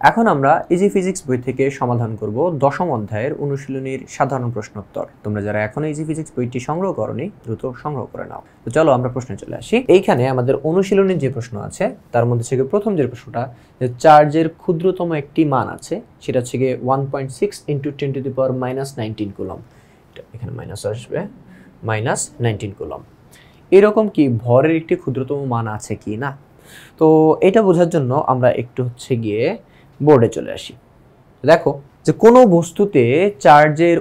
এখন আমরা easy physics বই থেকে সমাধান করব দশম অধ্যায়ের অনুশীলনীর সাধারণ প্রশ্নোত্তর। তোমরা যারা এখনো ইজি ফিজিক্স বইটি সংগ্রহ করোনি দ্রুত সংগ্রহ করে নাও। তো চলো আমরা প্রশ্নে চলে আসি। এইখানে আমাদের অনুশীলনীর যে প্রশ্ন আছে তার মধ্যে থেকে প্রথম যে প্রশ্নটা, যে চার্জের ক্ষুদ্রতম একটি মান আছে, সেটা হচ্ছে গিয়ে 1.6 × 10⁻⁻19 কুলম। এখানে মাইনাস আসবে, -19 কুলম। এরকম কি ভরের একটি ক্ষুদ্রতম মান আছে কি না? তো এটা বোঝার জন্য আমরা একটু হচ্ছে গিয়ে বোর্ডে চলে আসি। দেখো যে কোনো বস্তুতে চার্জের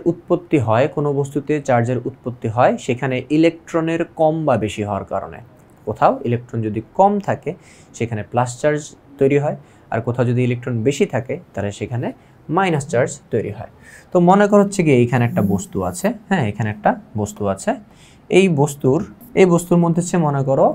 উৎপত্তি হয়, সেখানে ইলেকট্রনের কম বা বেশি হওয়ার কারণে। কোথাও ইলেকট্রন যদি কম থাকে সেখানে প্লাস চার্জ তৈরি হয়, আর কোথাও যদি ইলেকট্রন বেশি থাকে তাহলে সেখানে মাইনাস চার্জ তৈরি হয়। তো মনে কর হচ্ছে গিয়ে এইখানে একটা বস্তু আছে, হ্যাঁ এখানে একটা বস্তু আছে। এই বস্তুর মধ্যে হচ্ছে মনে করো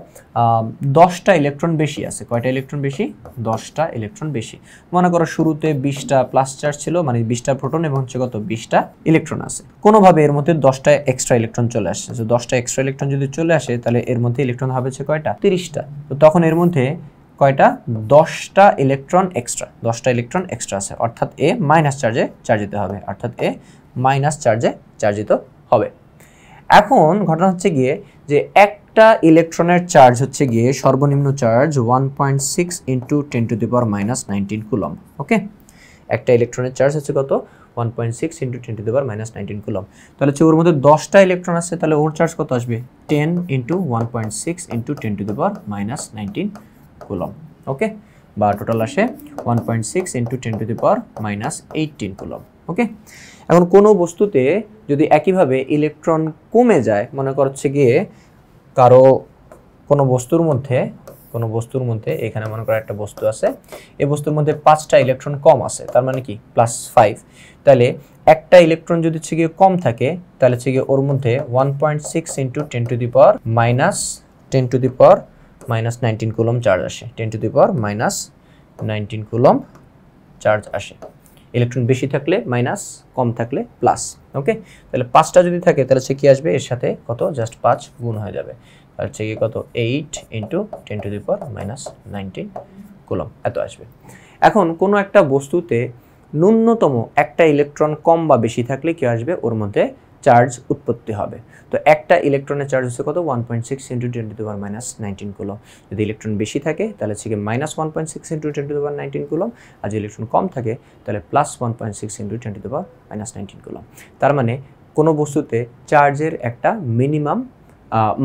10টা ইলেকট্রন বেশি আছে। কয়টা ইলেকট্রন বেশি? 10টা ইলেকট্রন বেশি। মনে করো শুরুতে 20টা প্লাস চার্জ ছিল, মানে 20টা প্রোটন এবং হচ্ছে কত 20টা ইলেকট্রন আছে। কোনোভাবে এর মধ্যে 10টা এক্সট্রা ইলেকট্রন চলে আসছে। তো 10টা এক্সট্রা ইলেকট্রন যদি চলে আসে তাহলে এর মধ্যে ইলেকট্রন হবে হচ্ছে কয়টা? 30টা। তো তখন এর মধ্যে কয়টা? 10টা ইলেকট্রন এক্সট্রা আছে, অর্থাৎ এ মাইনাস চার্জে চার্জিত হবে, চার্জিত হবে। এখন ঘটনা হচ্ছে গিয়ে যে একটা ইলেকট্রনের চার্জ হচ্ছে গিয়ে সর্বনিম্ন চার্জ 1.6 × 10⁻⁻19 কুলম। ওকে, একটা ইলেকট্রনের চার্জ হচ্ছে কত? 1.6 × 10⁻⁻19 কুলম। তাহলে হচ্ছে ওর মধ্যে 10টা ইলেকট্রন আছে, তাহলে ওর চার্জ কত আসবে? 10 × 1.6 × 10⁻⁻19 কুলম। ওকে, বা টোটাল আসে 1.6 × 10⁻⁻18 কুলম। ওকে, এখন কোনো বস্তুতে যদি একইভাবে ইলেকট্রন কমে যায়, মনে করছে গিয়ে কোনো বস্তুর মধ্যে এখানে মনে করো একটা বস্তু আছে, এই বস্তুর মধ্যে 5টা ইলেকট্রন কম আছে, তার মানে কি +5। তাহলে একটা ইলেকট্রন যদি হচ্ছে গিয়ে কম থাকে তাহলে হচ্ছে গিয়ে ওর মধ্যে 1.6 × 10⁻⁻19 কুলম চার্জ আসে, 10⁻⁻19 কুলম চার্জ আসে। ইলেকট্রন বেশি থাকলে মাইনাস, কম থাকলে প্লাস। ওকে, তাহলে 5টা যদি থাকে তাহলে হচ্ছে কি আসবে? এর সাথে কত? জাস্ট 5 গুণ হয়ে যাবে, আর হচ্ছে কি কত? 8 × 10⁻⁻19 কুলম, এত আসবে। এখন কোনো একটা বস্তুতে ন্যূনতম একটা ইলেকট্রন কম বা বেশি থাকলে কি আসবে? ওর মধ্যে চার্জ উৎপত্তি হবে। তো একটা ইলেকট্রনের চার্জ হচ্ছে কত? 1.6 × 10⁻⁻19 কুলম। যদি ইলেকট্রন বেশি থাকে তাহলে হচ্ছে কি -1.6 × 10⁻⁻19 কুলম, আর যদি ইলেকট্রন কম থাকে তাহলে +1.6 × 10⁻⁻19 কুলম। তার মানে কোনো বস্তুতে চার্জের একটা মিনিমাম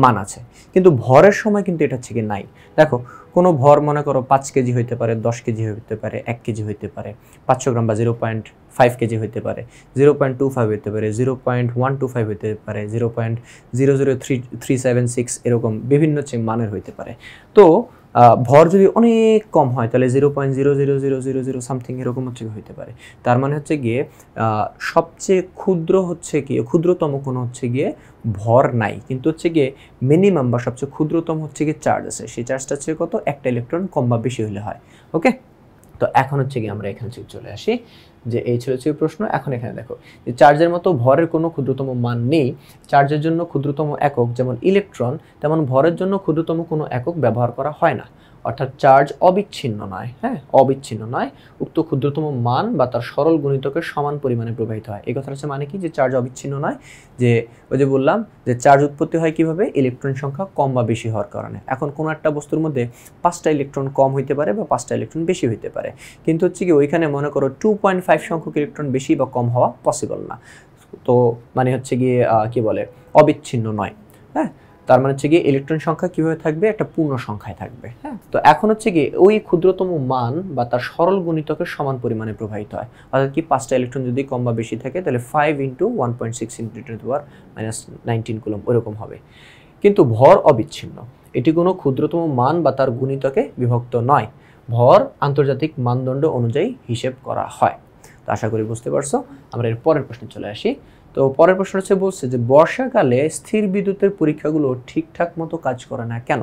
মান আছে, কিন্তু ভরের সময় কিন্তু এটা হচ্ছে কি নাই। দেখো কোনো ভর মনে করো 5 কেজি হইতে পারে, 10 কেজি হইতে পারে, 1 কেজি হইতে পারে, 500 গ্রাম বা 0.5 কেজি হইতে পারে, 0.25 হইতে পারে, 0.125 হইতে পারে, 0.00376 এরকম বিভিন্ন মানের হইতে পারে। তো ভর যদি অনেক কম হয় তাহলে 0.00000 সামথিং এরকম হচ্ছে হইতে পারে। তার মানে হচ্ছে গিয়ে সবচেয়ে ক্ষুদ্রতম কোনো হচ্ছে গিয়ে ভর নাই, কিন্তু হচ্ছে গিয়ে মিনিমাম বা সবচেয়ে ক্ষুদ্রতম হচ্ছে গিয়ে চার্জ আছে। সেই চার্জটা হচ্ছে কত? একটা ইলেকট্রন কম বা বেশি হলে হয়। ওকে, তো এখন হচ্ছে গিয়ে আমরা এখানে চলে আসি যে এই ছিল প্রশ্ন। এখন এখানে দেখো যে চার্জের মতো ভরের কোনো ক্ষুদ্রতম মান নেই। চার্জের জন্য ক্ষুদ্রতম একক যেমন ইলেকট্রন, তেমন ভরের জন্য ক্ষুদ্রতম কোনো একক ব্যবহার করা হয় না, অর্থাৎ চার্জ অবিচ্ছিন্ন নয়। হ্যাঁ, অবিচ্ছিন্ন নয়, উক্ত ক্ষুদ্রতম মান বা তার সরল গুণিতকের সমান পরিমাণে প্রবাহিত হয়। এই কথাটা হচ্ছে মানে কি? যে চার্জ অবিচ্ছিন্ন নয়, যে ওই যে বললাম যে চার্জ উৎপত্তি হয় কিভাবে? ইলেকট্রন সংখ্যা কম বা বেশি হওয়ার কারণে। এখন কোনো একটা বস্তুর মধ্যে 5টা ইলেকট্রন কম হইতে পারে বা 5টা ইলেকট্রন বেশি হইতে পারে, কিন্তু হচ্ছে কি ওইখানে মনে করো 2.5 সংখ্যক ইলেকট্রন বেশি বা কম হওয়া পসিবল না। তো মানে হচ্ছে গিয়ে কি বলে? অবিচ্ছিন্ন নয়। হ্যাঁ, তার মানে হচ্ছে গিয়ে ইলেকট্রন সংখ্যা কিভাবে থাকবে? একটা পূর্ণ সংখ্যায় থাকবে। হ্যাঁ, তো এখন হচ্ছে গিয়ে ওই ক্ষুদ্রতম মান বা তার সরল গুণিতকের সমান পরিমাণে প্রবাহিত হয়, অর্থাৎ কি 5টা ইলেকট্রন যদি কম বা বেশি থাকে তাহলে 5 × 1.6 × 10⁻⁻19 কুলম ওরকম হবে। কিন্তু ভর অবিচ্ছিন্ন, এটি কোনো ক্ষুদ্রতম মান বা তার গুণিতকে বিভক্ত নয়। ভর আন্তর্জাতিক মানদণ্ড অনুযায়ী হিসেব করা হয়। তো আশা করি বুঝতে পারছো। আমরা এর পরের প্রশ্নে চলে আসি। তো পরের প্রশ্ন হচ্ছে বলছে যে বর্ষাকালে স্থির বিদ্যুতের পরীক্ষাগুলো ঠিকঠাক মতো কাজ করে না কেন?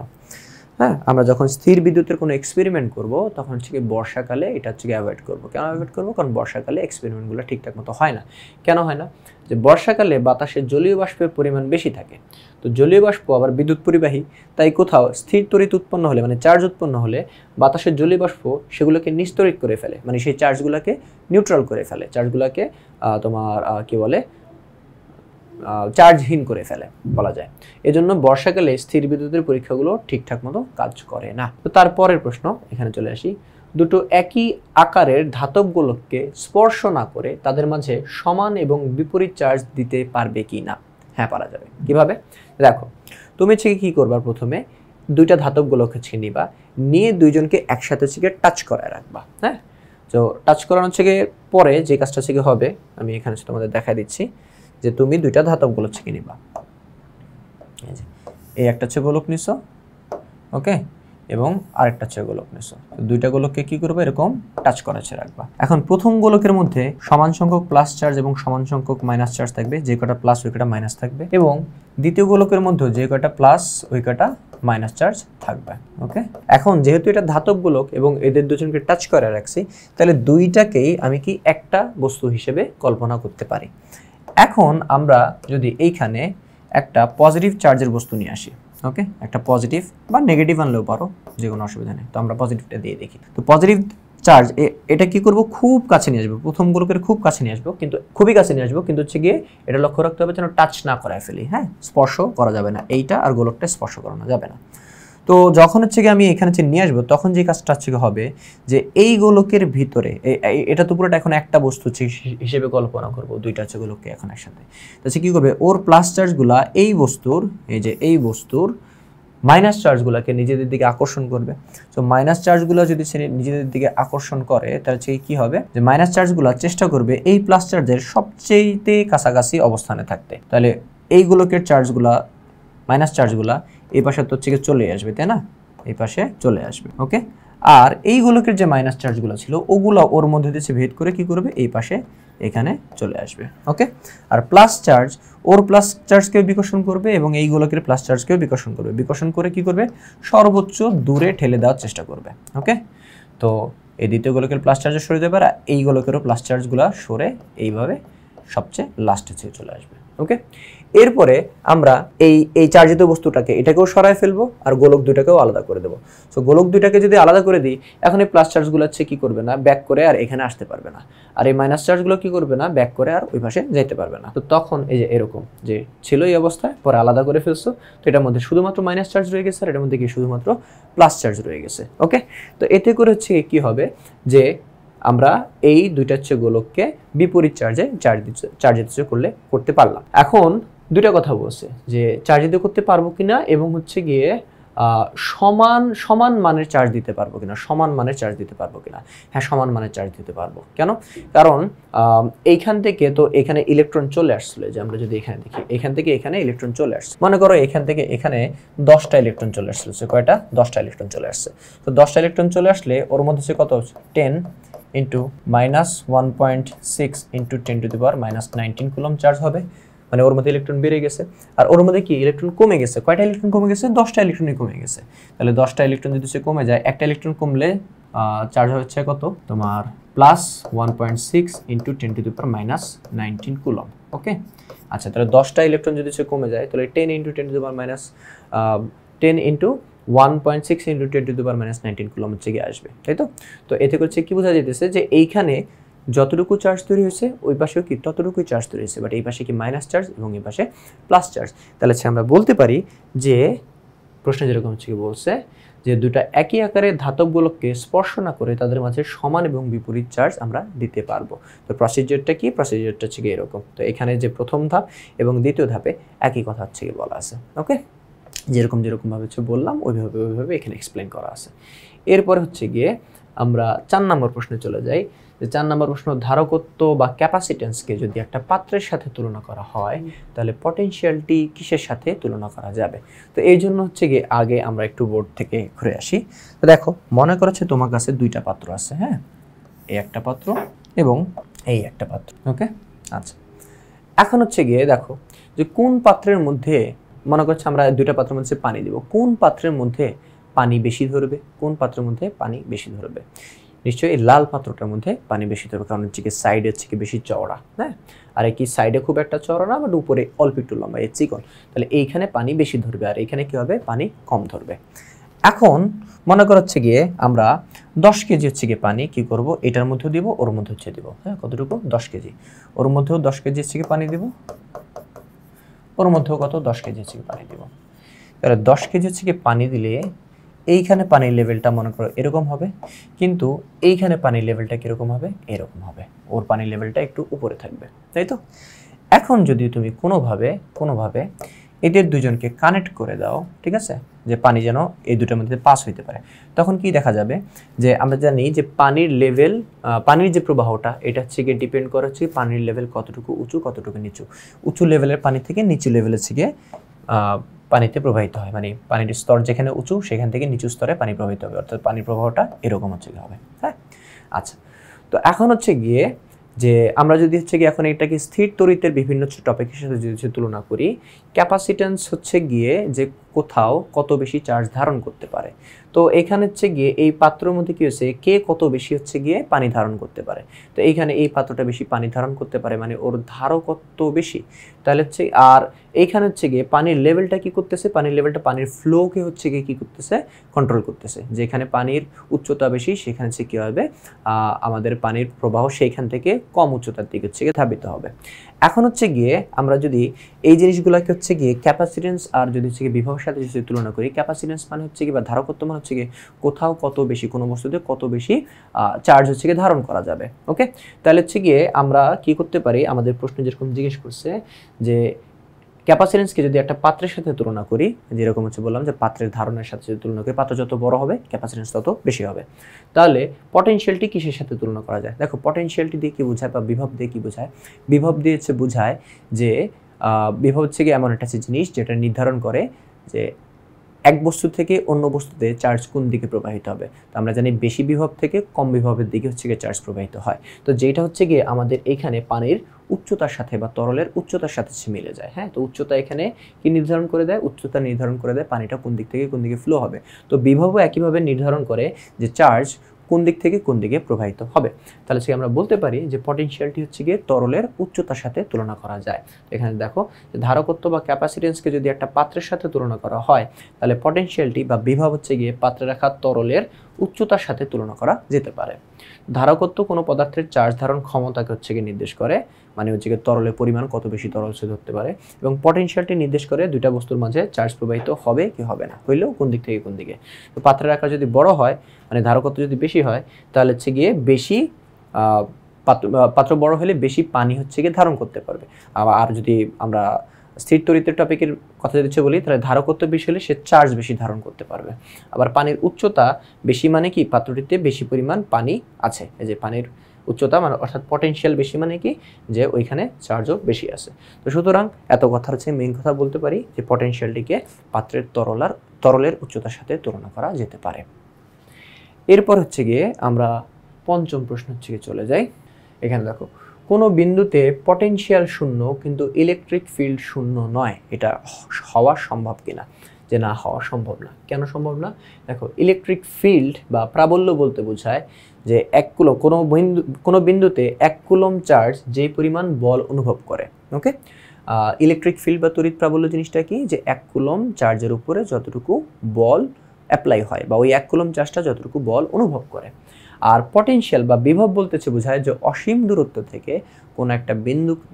হ্যাঁ, আমরা যখন স্থির বিদ্যুতের কোনো এক্সপেরিমেন্ট করব তখন হচ্ছে কি বর্ষাকালে এটা হচ্ছে কি অ্যাভয়েড করব। কেন অ্যাভয়েড করব? কারণ বর্ষাকালে এক্সপেরিমেন্টগুলো ঠিকঠাক মতো হয় না। কেন হয় না? যে বর্ষাকালে বাতাসে জলীয় বাষ্পের পরিমাণ বেশি থাকে। তো জলীয় বাষ্প আবার বিদ্যুৎ পরিবাহী, তাই কোথাও স্থির তড়িৎ উৎপন্ন হলে মানে চার্জ উৎপন্ন হলে বাতাসের জলীয় বাষ্প সেগুলোকে নিস্তড়িত করে ফেলে, মানে সেই চার্জগুলোকে নিউট্রাল করে ফেলে, চার্জগুলোকে তোমার কি বলে চার্জহীন করে ফেলে বলা যায়। এজন্য বর্ষাকালে স্থির বিদ্যুতের পরীক্ষাগুলো ঠিকঠাক মতো কাজ করে না। তো তারপরের প্রশ্ন এখানে চলে আসি, দুটো একই আকারের ধাতব গোলককে স্পর্শ না করে তাদের মাঝে সমান এবং বিপরীত চার্জ দিতে পারবে কি না? হ্যাঁ, পারা যাবে। কিভাবে? দেখো, তুমি হচ্ছে কি করবা, প্রথমে দুইটা ধাতব গোলক হচ্ছে নিবা, নিয়ে দুইজনকে একসাথে হচ্ছে টাচ করায় রাখবা। হ্যাঁ, তো টাচ করানো হচ্ছে পরে যে কাজটা হচ্ছে হবে আমি এখানে তোমাদের দেখাই দিচ্ছি, যে তুমি দুইটা ধাতব গোলক ছেঁকে নিবা। এই একটা হচ্ছে গোলক নিছো, ওকে, এবং আরেকটা হচ্ছে গোলক নিছো। দুইটা গোলককে কি করবে, এরকম টাচ করাচ্ছে রাখবা। এখন প্রথম গোলকের মধ্যে সমান সংখ্যক প্লাস চার্জ এবং সমান সংখ্যক মাইনাস চার্জ থাকবে, যে কটা প্লাস ওই কটা মাইনাস থাকবে, এবং দ্বিতীয় গোলকের মধ্যে যে কটা প্লাস ওই কটা মাইনাস চার্জ থাকবে। ওকে, এখন যেহেতু এটা ধাতব গোলক এবং এদের দুজনকে টাচ করে রাখছি, তাহলে দুইটাকেই আমি কি একটা বস্তু হিসেবে কল্পনা করতে পারি। এখন আমরা যদি এইখানে একটা পজিটিভ চার্জের বস্তু নিয়ে আসি, ওকে, একটা পজিটিভ বা নেগেটিভ আনলেও পারো, যে কোনো অসুবিধা নেই। তো আমরা পজিটিভটা দিয়ে দেখি। তো পজিটিভ চার্জ এটা কি করব, খুব কাছে নিয়ে আসবো, প্রথম গোলকের খুব কাছে নিয়ে আসবো, কিন্তু খুবই কাছে নিয়ে আসবো, কিন্তু হচ্ছে গিয়ে এটা লক্ষ্য রাখতে হবে যেন টাচ না করায় ফেলি। হ্যাঁ, স্পর্শ করা যাবে না, এইটা আর গোলকটা স্পর্শ করানো যাবে না। তো যখন হচ্ছে গিয়ে আমি এখানে নিয়ে আসবো, তখন যে কাজটা হচ্ছে হবে যে এই গোলকের ভিতরে এটা তো পুরোটা এখন একটা বস্তু হিসেবে কল্পনা করব, দুইটা হচ্ছে গোলককে এখন একসাথে। তাহলে কি করবে, ওর প্লাস চার্জগুলা এই বস্তুর, এই যে এই বস্তুর মাইনাস চার্জগুলোকে নিজেদের দিকে আকর্ষণ করবে। তো মাইনাস চার্জগুলো যদি সে নিজেদের দিকে আকর্ষণ করে, তাহলে কি হবে, যে মাইনাস চার্জগুলো চেষ্টা করবে এই প্লাস চার্জের সবচেয়ে কাছাকাছি অবস্থানে থাকতে। তাহলে এই গোলকের চার্জগুলা, মাইনাস চার্জগুলা এই পাশে তো হচ্ছে চলে আসবে, তাই না, এই পাশে চলে আসবে। ওকে, আর এই গোলকের যে মাইনাস চার্জগুলো ছিল ওগুলো ওর মধ্যে দিয়ে ভেদ করে কি করবে, এই পাশে এখানে চলে আসবে। ওকে, আর প্লাস চার্জ ওর প্লাস চার্জকেও বিকর্ষণ করবে এবং এই গোলকের প্লাস চার্জকেও বিকর্ষণ করবে। বিকর্ষণ করে কি করবে, সর্বোচ্চ দূরে ঠেলে দেওয়ার চেষ্টা করবে। ওকে, তো এই দ্বিতীয় গোলকের প্লাস চার্জ সরে যাবে আর এই গোলকেরও প্লাস চার্জগুলো সরে এইভাবে সবচেয়ে লাস্টে চলে আসবে। ওকে, এরপরে আমরা এই চার্জিত বস্তুটাকে এটাকেও সরায় ফেলবো আর গোলক দুইটাকেও আলাদা করে দেবো। সো গোলক দুইটাকে যদি আলাদা করে দিই, এখন এই প্লাস চার্জগুলো হচ্ছে কি করবে না, ব্যাক করে আর এখানে আসতে পারবে না, আর এই মাইনাস চার্জগুলো কি করবে না, ব্যাক করে আর ওই পাশে যেতে পারবে না। তো তখন এই যে এরকম যে ছিল এই অবস্থায়, পরে আলাদা করে ফেলছো, তো এটার মধ্যে শুধুমাত্র মাইনাস চার্জ রয়ে গেছে আর এটার মধ্যে কি শুধুমাত্র প্লাস চার্জ রয়ে গেছে। ওকে, তো এতে করে হচ্ছে কি হবে, যে আমরা এই দুইটা হচ্ছে গোলককে বিপরীত চার্জে চার্জিত করতে পারলাম। এখন দুইটা কথা বলছে যে চার্জিত করতে পারবো কিনা এবং হচ্ছে গিয়ে সমান মানের চার্জ দিতে পারবো কিনা, সমান মানের চার্জ দিতে পারবো কিনা। হ্যাঁ, সমান মানের চার্জ দিতে পারবো। কেন? কারণ এইখান থেকে তো এখানে ইলেকট্রন চলে আসছিল, যে আমরা যদি এখানে দেখি, এখান থেকে এখানে ইলেকট্রন চলে আসছে, মনে করো এখান থেকে এখানে 10টা ইলেকট্রন চলে আসছিল। কয়টা? 10টা ইলেকট্রন চলে আসছে। তো 10টা ইলেকট্রন চলে আসলে ওর মধ্যে হচ্ছে কত, 10 into minus 1.6 into 10 to the power minus 19 coulomb charge হবে। মানে ওর মধ্যে ইলেকট্রন বেড়ে গেছে আর ওর মধ্যে কি ইলেকট্রন কমে গেছে। কয়টা ইলেকট্রন কমে গেছে? 10টা ইলেকট্রনই কমে গেছে। তাহলে 10টা ইলেকট্রন যদি সে কমে যায়, একটা ইলেকট্রন কমলে চার্জ হচ্ছে কত তোমার plus 1.6 into 10 to the power minus 19 coulomb. Okay, আচ্ছা, তাহলে 10টা ইলেকট্রন যদি সে কমে যায়, তাহলে 10 into 10 to the power minus 10 into 1.6 into 10 to the power minus 19 coulomb হচ্ছে গিয়ে আসবে, তাই তো? তো এতে করছে কি বোঝা যেতেছে যে এইখানে যতটুকু চার্জ তৈরি হয়েছে ওই পাশেও কি ততটুকুই চার্জ তৈরি হয়েছে, বাট এই পাশে কি মাইনাস চার্জ এবং এই পাশে প্লাস চার্জ। তাহলে আমরা বলতে পারি যে প্রশ্নে যেরকম হচ্ছে কি বলছে যে দুটা একই আকারের ধাতব গোলককে স্পর্শ না করে তাদের মাঝে সমান এবং বিপরীত চার্জ আমরা দিতে পারবো। তো প্রসিজারটা কি? প্রসিজারটা হচ্ছে এরকম। তো এখানে যে প্রথম ধাপ এবং দ্বিতীয় ধাপে একই কথা হচ্ছে বলা আছে। ওকে, যেরকমভাবে হচ্ছে বললাম ওইভাবে এখানে এক্সপ্লেন করা আছে। এরপরে হচ্ছে গিয়ে আমরা 4 নম্বর প্রশ্নে চলে যাই। যে 4 নম্বর প্রশ্ন, ধারকত্ব বা ক্যাপাসিটেন্সকে যদি একটা পাত্রের সাথে তুলনা করা হয় তাহলে পটেনশিয়ালটি কিসের সাথে তুলনা করা যাবে? তো এই জন্য হচ্ছে গিয়ে আগে আমরা একটু বোর্ড থেকে ঘুরে আসি। তো দেখো, মনে করছে তোমার কাছে দুইটা পাত্র আছে, হ্যাঁ, এই একটা পাত্র এবং এই একটা পাত্র। ওকে, আচ্ছা, এখন হচ্ছে গিয়ে দেখো যে কোন পাত্রের মধ্যে, মনে করছে আমরা দুইটা পাত্রের মধ্যে পানি দিব, কোন পাত্রের মধ্যে পানি বেশি ধরবে? কোন পাত্রের মধ্যে পানি বেশি ধরবে? নিশ্চয়ই এই লাল পাত্রটার মধ্যে পানি বেশি ধরবে, কারণ হচ্ছে কি সাইডে হচ্ছে কি বেশি চওড়া, হ্যাঁ, আর কি সাইডে খুব একটা চওড়া না, বাট উপরে অল্প একটু লম্বা, এই চিকন, তাহলে এইখানে পানি বেশি ধরবে আর এইখানে কি হবে? পানি কম ধরবে। এখন মনে করা হচ্ছে গিয়ে আমরা 10 কেজি হচ্ছে গিয়ে পানি কি করব, এটার মধ্যে দিব, ওর মধ্যে হচ্ছে দিব, হ্যাঁ, কতটুকু? 10 কেজি, ওর মধ্যেও 10 কেজি হচ্ছে গিয়ে পানি দিব, ওর মধ্যেও কত? 10 কেজি হচ্ছে গিয়ে পানি দিব। তাহলে 10 কেজি হচ্ছে গিয়ে পানি দিলে এইখানে পানির লেভেলটা মনে করো এরকম হবে, কিন্তু এইখানে পানির লেভেলটা কীরকম হবে? এরকম হবে, ওর পানির লেভেলটা একটু উপরে থাকবে, তাই তো? এখন যদি তুমি কোনোভাবে এদের দুজনকে কানেক্ট করে দাও, ঠিক আছে, যে পানি যেন এই দুটোর মধ্যে পাস হইতে পারে, তখন কি দেখা যাবে? যে আমরা জানি যে পানির লেভেল, পানির যে প্রবাহটা, এটা হচ্ছে গিয়ে ডিপেন্ড করে হচ্ছে পানির লেভেল কতটুকু উঁচু কতটুকু নিচু। উঁচু লেভেলের পানি থেকে নিচু লেভেলের হচ্ছে গিয়ে পানিতে প্রবাহিত হয়, মানে পানির স্তর যেখানে উঁচু সেখান থেকে নিচু স্তরে পানি প্রবাহিত হবে, অর্থাৎ পানির প্রবাহটা এরকম হচ্ছে গিয়ে হবে, হ্যাঁ। আচ্ছা, তো এখন হচ্ছে গিয়ে যে আমরা যদি হচ্ছে গিয়ে এখন এটাকে স্থির তড়িতের বিভিন্ন টপিকের সাথে যদি তুলনা করি, ক্যাপাসিট্যান্স হচ্ছে গিয়ে যে কোথাও কত বেশি চার্জ ধারণ করতে পারে। তো এখানে হচ্ছে গিয়ে এই পাত্রের মধ্যে কি হচ্ছে, কে কত বেশি হচ্ছে গিয়ে পানি ধারণ করতে পারে। তো এইখানে এই পাত্রটা বেশি পানি ধারণ করতে পারে, মানে ওর ধারকত্ব বেশি, তাহলে হচ্ছে। আর এইখানে হচ্ছে গিয়ে পানির লেভেলটা কি করতেছে, পানির লেভেলটা পানির ফ্লোকে হচ্ছে গিয়ে কি করতেছে, কন্ট্রোল করতেছে। যেখানে পানির উচ্চতা বেশি সেখানে হচ্ছে কী হবে, আমাদের পানির প্রবাহ সেইখান থেকে কম উচ্চতার দিকে হচ্ছে গিয়ে ধাবিত হবে। এখন হচ্ছে গিয়ে আমরা যদি এই জিনিসগুলোকে হচ্ছে গিয়ে ক্যাপাসিটেন্স আর যদি হচ্ছে গিয়ে বিভবের সাথে যদি তুলনা করি, ক্যাপাসিটেন্স মানে হচ্ছে গিয়ে বা ধারকত্ব মানে হচ্ছে গিয়ে কোথাও কত বেশি, কোনো বস্তুতে কত বেশি চার্জ হচ্ছে গিয়ে ধারণ করা যাবে। ওকে, তাহলে হচ্ছে গিয়ে আমরা কি করতে পারি, আমাদের প্রশ্ন যেরকম জিজ্ঞেস করছে যে ক্যাপাসিটেন্সকে যদি একটা পাত্রের সাথে তুলনা করি, যেরকম হচ্ছে বললাম যে পাত্রের ধারণের সাথে যদি তুলনা করি, পাত্র যত বড় হবে ক্যাপাসিটেন্স তত বেশি হবে। তাহলে পটেনশিয়ালটি কিসের সাথে তুলনা করা যায়? দেখো, পটেনশিয়ালটি দিয়ে কি বোঝায় বা বিভব দিয়ে কি বোঝায়? বিভব দিয়ে হচ্ছে বোঝায় যে বিভব হচ্ছে গিয়ে এমন একটা জিনিস যেটা নির্ধারণ করে যে এক বস্তু থেকে অন্য বস্তুতে চার্জ কোন দিকে প্রবাহিত হবে। তো আমরা জানি বেশি বিভব থেকে কম বিভবের দিকে হচ্ছে গিয়ে চার্জ প্রবাহিত হয়। তো যেটা হচ্ছে গিয়ে আমাদের এখানে পানির উচ্চতার সাথে বা তরলের উচ্চতার সাথে মিলে যায়, হ্যাঁ। তো উচ্চতা এখানে কি নির্ধারণ করে দেয়? উচ্চতা নির্ধারণ করে দেয় পানিটা কোন দিক থেকে কোন দিকে ফ্লো হবে। তো বিভবও একইভাবে নির্ধারণ করে যে চার্জ কোন দিক থেকে কোন দিকে প্রবাহিত হবে। তাহলে সে আমরা বলতে পারি যে পটেনশিয়ালটি হচ্ছে গিয়ে তরলের উচ্চতার সাথে তুলনা করা যায়। এখানে দেখো যে ধারকত্ব বা ক্যাপাসিটেন্সকে যদি একটা পাত্রের সাথে তুলনা করা হয়, তাহলে পটেনশিয়ালটি বা বিভব হচ্ছে গিয়ে পাত্রে রাখা তরলের উচ্চতার সাথে তুলনা করা যেতে পারে। ধারকত্ব কোনো পদার্থের চার্জ ধারণ ক্ষমতাকে হচ্ছে গিয়ে নির্দেশ করে, মানে হচ্ছে গিয়ে তরলের পরিমাণ কত বেশি তরল সে ধরতে পারে, এবং পটেনশিয়ালটি নির্দেশ করে দুইটা বস্তুর মাঝে চার্জ প্রবাহিত হবে কি হবে না, হইলেও কোন দিক থেকে কোন দিকে। তো পাত্রের আকার যদি বড় হয়, মানে ধারকত্ব যদি বেশি হয়, তাহলে হচ্ছে গিয়ে বেশি পাত্র বড় হলে বেশি পানি হচ্ছে গিয়ে ধারণ করতে পারবে। আর যদি আমরা স্থির তড়িতের টপিকের কথা যদি বলি, তাহলে ধারকত্ব বেশি হলে সে চার্জ বেশি ধারণ করতে পারবে। আবার পানির উচ্চতা বেশি মানে কি, পাত্রটিতে বেশি পরিমাণ পানি আছে, এই যে পানির উচ্চতা মানে অর্থাৎ পটেনশিয়াল বেশি মানে কি, যে ওইখানে চার্জও বেশি আছে। তো সুতরাং এত কথা হচ্ছে মেইন কথা বলতে পারি যে পটেনশিয়ালটিকে পাত্রের তরলের উচ্চতার সাথে তুলনা করা যেতে পারে। এরপর হচ্ছে গিয়ে আমরা পঞ্চম প্রশ্ন হচ্ছে গিয়ে চলে যাই। এখানে দেখো, কোনো বিন্দুতে পটেনশিয়াল শূন্য কিন্তু ইলেকট্রিক ফিল্ড শূন্য নয়, এটা হওয়া সম্ভব কিনা? যে না, হওয়া সম্ভব না। কেন সম্ভব না? দেখো, ইলেকট্রিক ফিল্ড বা প্রাবল্য বলতে বোঝায় যে এক কুলম, কোনো বিন্দুতে 1 কুলম চার্জ যেই পরিমাণ বল অনুভব করে। ওকে, ইলেকট্রিক ফিল্ড বা তড়িৎ প্রাবল্য জিনিসটা কি, যে 1 কুলম চার্জের উপরে যতটুকু বল অ্যাপ্লাই হয় বা ওই 1 কুলম চার্জটা যতটুকু বল অনুভব করে। আর পটেনশিয়াল বা বিভব বলতেছে বোঝায় যে অসীম দূরত্ব থেকে কোনো একটা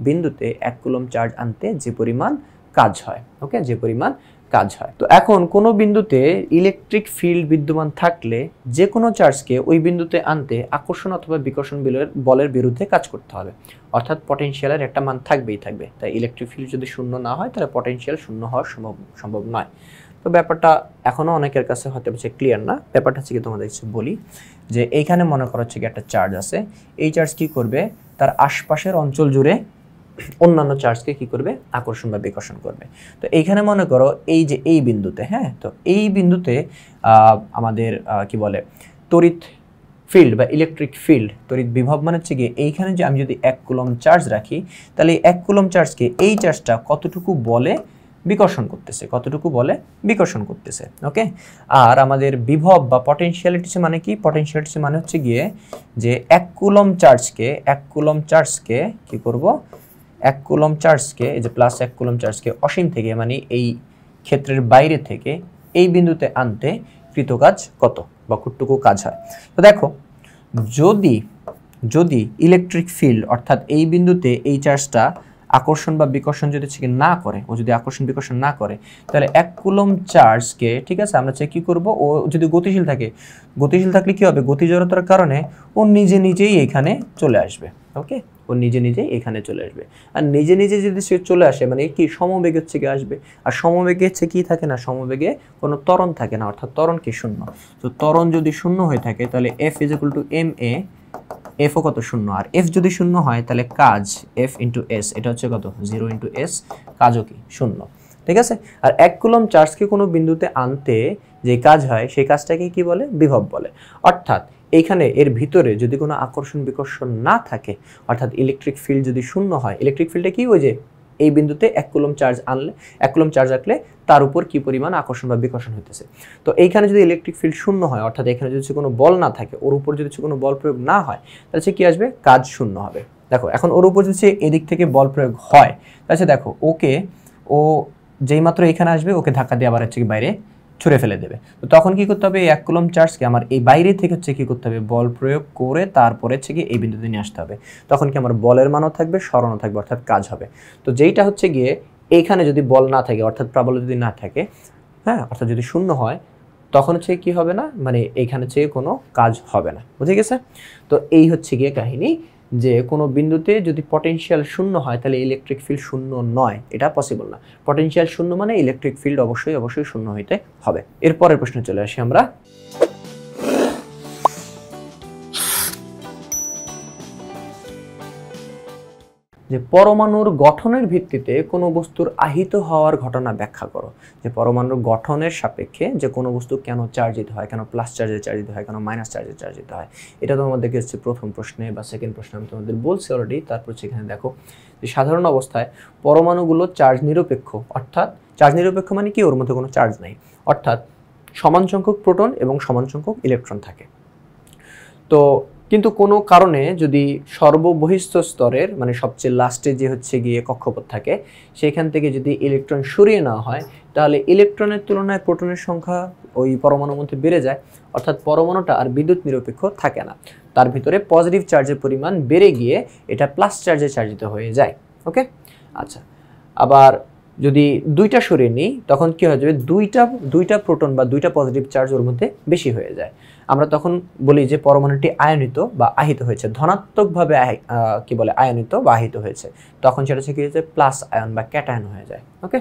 বিন্দুতে 1 কুলম চার্জ আনতে যে পরিমাণ কাজ হয়। ওকে, যে পরিমাণ কাজ হয়। তো এখন কোনো বিন্দুতে ইলেকট্রিক ফিল্ড বিদ্যমান থাকলে যে কোনো চার্জকে ওই বিন্দুতে আনতে আকর্ষণ অথবা বিকর্ষণ বলের বিরুদ্ধে কাজ করতে হবে, অর্থাৎ পটেনশিয়ালের একটা মান থাকবেই থাকবে। তাই ইলেকট্রিক ফিল্ড যদি শূন্য না হয়, তাহলে পটেনশিয়াল শূন্য হওয়া সম্ভব নয়। তো ব্যাপারটা এখনও অনেকের কাছে হয়তো ক্লিয়ার না। ব্যাপারটা হচ্ছে কি, তোমাদের কিছু বলি যে এইখানে মনে করা হচ্ছে কি একটা চার্জ আছে, এই চার্জ কি করবে, তার আশপাশের অঞ্চল জুড়ে অন্যান্য চার্জকে কি করবে, আকর্ষণ বা বিকর্ষণ করবে। তো এইখানে মনে করো এই যে এই বিন্দুতে, হ্যাঁ, তো এই বিন্দুতে আমাদের কি বলে তড়িৎ ফিল্ড বা ইলেকট্রিক ফিল্ড, তড়িৎ বিভব মানে হচ্ছে গিয়ে এইখানে যে আমি যদি 1 কুলম চার্জ রাখি, তাহলে এই 1 কুলম চার্জকে এই চার্জটা কতটুকু বলে বিকর্ষণ করতেছে, কতটুকু বলে বিকর্ষণ করতেছে। ওকে, আর আমাদের বিভব বা পটেনশিয়ালিটি মানে কি? পটেনশিয়ালিটি মানে হচ্ছে গিয়ে যে 1 কুলম্ব চার্জকে কি করব, 1 কুলম্ব চার্জকে এই যে প্লাস 1 কুলম্ব চার্জকে অসীম থেকে মানে এই ক্ষেত্রের বাইরে থেকে এই বিন্দুতে আনতে কৃত কাজ কত বা কতটুকু কাজ হয়। তো দেখো, যদি ইলেকট্রিক ফিল্ড অর্থাৎ এই বিন্দুতে এই চার্জটা আকর্ষণ বা বিকর্ষণ যদি না করে, ও যদি আকর্ষণ বিকর্ষণ না করে, তাহলে 1 কুলম্ব চার্জকে, ঠিক আছে, আমরা কি করব, ও যদি গতিশীল থাকলে কি হবে, গতি জড়তার কারণে ও নিজেই এখানে চলে আসবে। ওকে, ও নিজেই এখানে চলে আসবে। আর নিজে যদি সে চলে আসে মানে কি সমবেগে হচ্ছে কি আসবে, আর সমবেগে হচ্ছে কি থাকে না, সমবেগে কোনো ত্বরণ থাকে না, অর্থাৎ ত্বরণ কি শূন্য। তো ত্বরণ যদি শূন্য হয়ে থাকে তাহলে F = ma, F ও কত শূন্য, আর F যদি শূন্য হয় তাহলে কাজ F × S, এটা হচ্ছে কত 0 × S, কাজও কি শূন্য। ঠিক আছে, আর 1 কুলম্ব চার্জকে কোনো বিন্দুতে আনতে যে কাজ হয় সেই কাজটাকে কি বলে, বিভব বলে। অর্থাৎ এইখানে এর ভিতরে যদি কোনো আকর্ষণ বিকর্ষণ না থাকে, অর্থাৎ ইলেকট্রিক ফিল্ড যদি শূন্য হয়, ইলেকট্রিক ফিল্ডে কি, ওই যে এই বিন্দুতে 1 কুলম্ব চার্জ আনলে, 1 কুলম্ব চার্জ রাখলে তার উপর কি পরিমাণ আকর্ষণ বা বিকর্ষণ হইতেছে। তো এইখানে যদি ইলেকট্রিক ফিল্ড শূন্য হয়, অর্থাৎ এখানে যদি কোনো বল না থাকে, ওর উপর যদি কোনো বল প্রয়োগ না হয়, তাহলে কি আসবে, কাজ শূন্য হবে। দেখো এখন ওর উপর যদি এদিক থেকে বল প্রয়োগ হয়, তাহলে দেখো ও যেই মাত্র এখানে আসবে ওকে ধাক্কা দিয়ে আবার হচ্ছে কি বাইরে ছুঁড়ে ফেলে দেবে। তো তখন কি করতে হবে, এই 1 কুলম্ব চার্জকে আমার এই বাইরে থেকে হচ্ছে কি করতে হবে, বল প্রয়োগ করে তারপরে হচ্ছে কি এই বিন্দুতে নিয়ে আসতে হবে। তখন কি আমার বলের মানও থাকবে, স্মরণও থাকবে, অর্থাৎ কাজ হবে। তো যেইটা হচ্ছে গিয়ে এইখানে যদি বল না থাকে, অর্থাৎ প্রাবল্য যদি না থাকে, হ্যাঁ, অর্থাৎ যদি শূন্য হয়, তখন হচ্ছে কি হবে না, মানে এইখানে হচ্ছে কোনো কাজ হবে না। বুঝে গেছে? তো এই হচ্ছে গিয়ে কাহিনী, যে কোনো বিন্দুতে যদি পটেনশিয়াল শূন্য হয় তাহলে ইলেকট্রিক ফিল্ড শূন্য নয়, এটা পসিবল না। পটেনশিয়াল শূন্য মানে ইলেকট্রিক ফিল্ড অবশ্যই শূন্য হইতে হবে। এরপরের প্রশ্নে চলে আসি আমরা। যে পরমাণুর গঠনের ভিত্তিতে কোনো বস্তুর আহিত হওয়ার ঘটনা ব্যাখ্যা করো। যে পরমাণুর গঠনের সাপেক্ষে যে কোনো বস্তু কেন চার্জিত হয়, কেন প্লাস চার্জে চার্জিত হয়, কেন মাইনাস চার্জে চার্জিত হয়, এটা তোমাদেরকে হচ্ছে প্রথম প্রশ্নে বা সেকেন্ড প্রশ্নে আমি তোমাদের বলছি অলরেডি। তারপর সেখানে দেখো যে সাধারণ অবস্থায় পরমাণুগুলো চার্জ নিরপেক্ষ, অর্থাৎ চার্জ নিরপেক্ষ মানে কি, ওর মধ্যে কোনো চার্জ নাই, অর্থাৎ সমান সংখ্যক প্রোটন এবং সমান সংখ্যক ইলেকট্রন থাকে। তো কিন্তু কোনো কারণে যদি সর্ববহিস্থ স্তরের মানে সবচেয়ে লাস্টে যে হচ্ছে গিয়ে কক্ষপথ থাকে, সেখান থেকে যদি ইলেকট্রন সরিয়ে নেওয়া হয়, তাহলে ইলেকট্রনের তুলনায় প্রোটনের সংখ্যা ওই পরমাণুর মধ্যে বেড়ে যায়, অর্থাৎ পরমাণুটা আর বিদ্যুৎ নিরপেক্ষ থাকে না, তার ভিতরে পজিটিভ চার্জের পরিমাণ বেড়ে গিয়ে এটা প্লাস চার্জে চার্জিত হয়ে যায়। ওকে, আচ্ছা, আবার যদি দুইটা সরিয়ে নিই তখন কি হয়ে যাবে, দুইটা প্রোটন বা দুইটা পজিটিভ চার্জ ওর মধ্যে বেশি হয়ে যায়। আমরা তখন বলি যে পরমাণুটি আয়নিত বা আহিত হয়েছে, ধনাত্মকভাবে কি বলে আয়নিত বা আহিত হয়েছে, তখন সেটা হচ্ছে কি হয়েছে, প্লাস আয়ন বা ক্যাটায়ন হয়ে যায়। ওকে,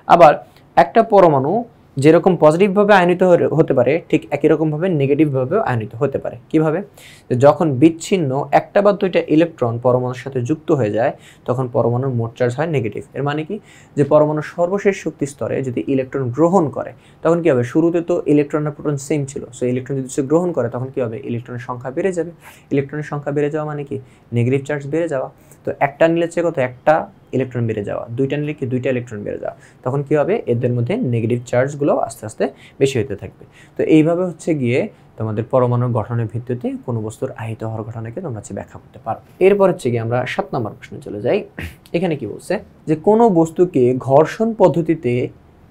আবার একটা পরমাণু যেরকম পজিটিভভাবে আয়নিত হতে পারে, ঠিক একই রকমভাবে নেগেটিভভাবেও আয়নিত হতে পারে। কিভাবে, যখন বিচ্ছিন্ন একটা বা দুইটা ইলেকট্রন পরমাণুর সাথে যুক্ত হয়ে যায়, তখন পরমাণুর মোট চার্জ হয় নেগেটিভ। এর মানে কি, যে পরমাণুর সর্বশেষ শক্তি স্তরে যদি ইলেকট্রন গ্রহণ করে, তখন কি হবে, শুরুতে তো ইলেকট্রন আর প্রোটন সেম ছিল, সো ইলেকট্রন যদি সে গ্রহণ করে তখন কি হবে, ইলেকট্রনের সংখ্যা বেড়ে যাবে। ইলেকট্রনের সংখ্যা বেড়ে যাওয়া মানে কি, নেগেটিভ চার্জ বেড়ে যাওয়া। তো একটা নিলে হচ্ছে কত, একটা ইলেকট্রন বেড়ে যাওয়া, দুইটা নিলে কি, দুইটা ইলেকট্রন বেড়ে যাওয়া, তখন কি হবে, এদের মধ্যে নেগেটিভ চার্জগুলো আস্তে আস্তে বেশি হতে থাকবে। তো এইভাবে হচ্ছে গিয়ে তোমাদের পরমাণুর গঠনের ভিত্তিতে কোনো বস্তুর আহিত হওয়ার ঘটনাকে তোমরা হচ্ছে ব্যাখ্যা করতে পারো। এরপর হচ্ছে গিয়ে আমরা 7 নম্বর প্রশ্নে চলে যাই। এখানে কি বলছে, যে কোনো বস্তুকে ঘর্ষণ পদ্ধতিতে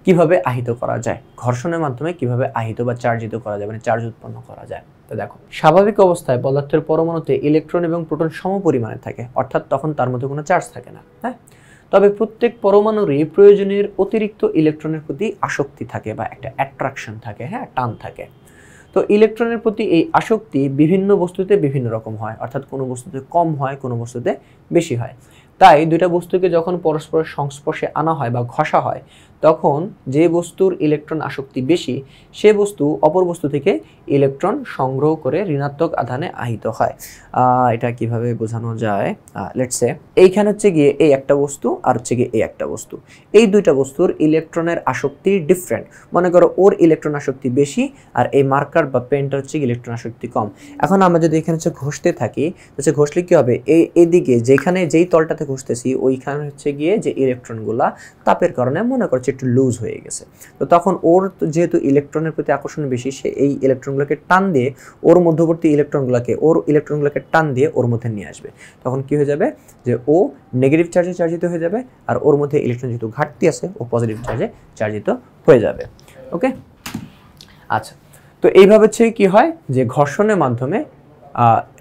কিভাবে আহিত করা যায়, ঘর্ষণের মাধ্যমে কিভাবে আহিত বা চার্জিত করা যায়, মানে চার্জ উৎপন্ন করা যায়। তো দেখো, স্বাভাবিক অবস্থায় পদার্থের পরমাণুতে ইলেকট্রন এবং প্রোটন সমপরিমাণে থাকে, অর্থাৎ তখন তার মধ্যে কোনো চার্জ থাকে না। হ্যাঁ, তবে প্রত্যেক পরমাণুরই প্রয়োজনের অতিরিক্ত ইলেকট্রনের প্রতি আসক্তি থাকে বা একটা অ্যাট্রাকশন থাকে, হ্যাঁ, টান থাকে। তো ইলেকট্রনের প্রতি এই আসক্তি বিভিন্ন বস্তুতে বিভিন্ন রকম হয়, অর্থাৎ কোনো বস্তুতে কম হয়, কোনো বস্তুতে বেশি হয়। তাই দুইটা বস্তুকে যখন পরস্পরের সংস্পর্শে আনা হয় বা ঘষা হয়, তখন যে বস্তুর ইলেকট্রন আসক্তি বেশি সে বস্তু অপর বস্তু থেকে ইলেকট্রন সংগ্রহ করে ঋণাত্মক আধানে আহিত হয়। এটা কিভাবে বোঝানো যায়, লেটস সে এইখানে হচ্ছে গিয়ে এই একটা বস্তু আর হচ্ছে গিয়ে এই একটা বস্তু, এই দুইটা বস্তুর ইলেকট্রনের আসক্তি ডিফারেন্ট। মনে করো ওর ইলেকট্রন আসক্তি বেশি আর এই মার্কার বা পেনটা হচ্ছে ইলেকট্রন আসক্তি কম। এখন আমরা যদি এখানে হচ্ছে ঘষতে থাকি, হচ্ছে ঘষলে কি হবে, এদিকে যেখানে যেই তলটাতে ঘষতেছি ওইখানে হচ্ছে গিয়ে যে ইলেকট্রনগুলা তাপের কারণে মনে করছে একটু লুজ হয়ে গেছে, তো তখন ওর যেহেতু ইলেকট্রনের প্রতি আকর্ষণ বেশি সে এই ইলেকট্রনগুলোকে টান দিয়ে ওর মধ্যবর্তী ইলেকট্রনগুলোকে টান দিয়ে ওর মধ্যে নিয়ে আসবে। তখন কি হয়ে যাবে যে ও নেগেটিভ চার্জে চার্জিত হয়ে যাবে আর ওর মধ্যে ইলেকট্রন যেহেতু ঘাটতি আছে ও পজিটিভ চার্জে চার্জিত হয়ে যাবে। ওকে, আচ্ছা, তো এইভাবে হচ্ছে কি হয় যে ঘর্ষণের মাধ্যমে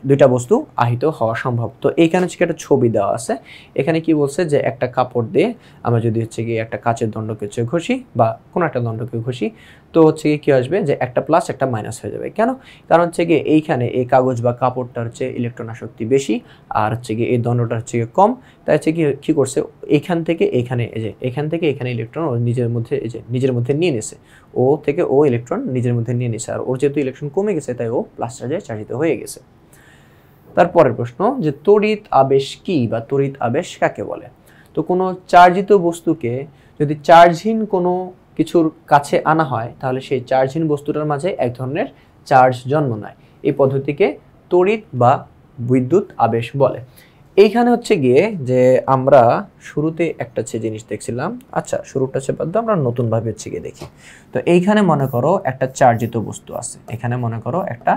দুইটা বস্তু আহিত হওয়া সম্ভব। তো এইখানে হচ্ছে একটা ছবি দেওয়া আছে, এখানে কি বলছে যে একটা কাপড় দিয়ে আমরা যদি হচ্ছে গিয়ে একটা কাচের দণ্ডকে হচ্ছে ঘষি বা কোনো একটা দণ্ডকে ঘষি, তো হচ্ছে গিয়ে কী আসবে যে একটা প্লাস একটা মাইনাস হয়ে যাবে। কেন? কারণ হচ্ছে গিয়ে এইখানে এই কাগজ বা কাপড়টা হচ্ছে ইলেকট্রন আসক্তি বেশি আর হচ্ছে গিয়ে এই দণ্ডটা হচ্ছে গিয়ে কম, তাই হচ্ছে কী করছে এইখান থেকে এইখানে এখান থেকে এখানে ইলেকট্রন ও নিজের মধ্যে নিয়ে নিছে, ও থেকে ও ইলেকট্রন নিজের মধ্যে নিয়ে নিছে, আর ওর যেহেতু ইলেকট্রন কমে গেছে তাই ও প্লাস চার্জে চার্জিত হয়ে গেছে। তারপরের প্রশ্ন যে তড়িৎ আবেশ কি বা তড়িৎ আবেশ কাকে বলে? তো কোনো চার্জিত বস্তুকে যদি চার্জহীন কোনো কিছুর কাছে আনা হয় তাহলে সেই চার্জহীন বস্তুটার মাঝে এক ধরনের চার্জ জন্ম নেয়। এই পদ্ধতিকে তড়িৎ বা বিদ্যুৎ আবেশ বলে। এইখানে হচ্ছে গিয়ে যে আমরা শুরুতে একটা জিনিস দেখছিলাম, আচ্ছা শুরুটা হচ্ছে বাদ দাও, আমরা নতুনভাবে হচ্ছে গিয়ে দেখি। তো এইখানে মনে করো একটা চার্জিত বস্তু আছে, এখানে মনে করো একটা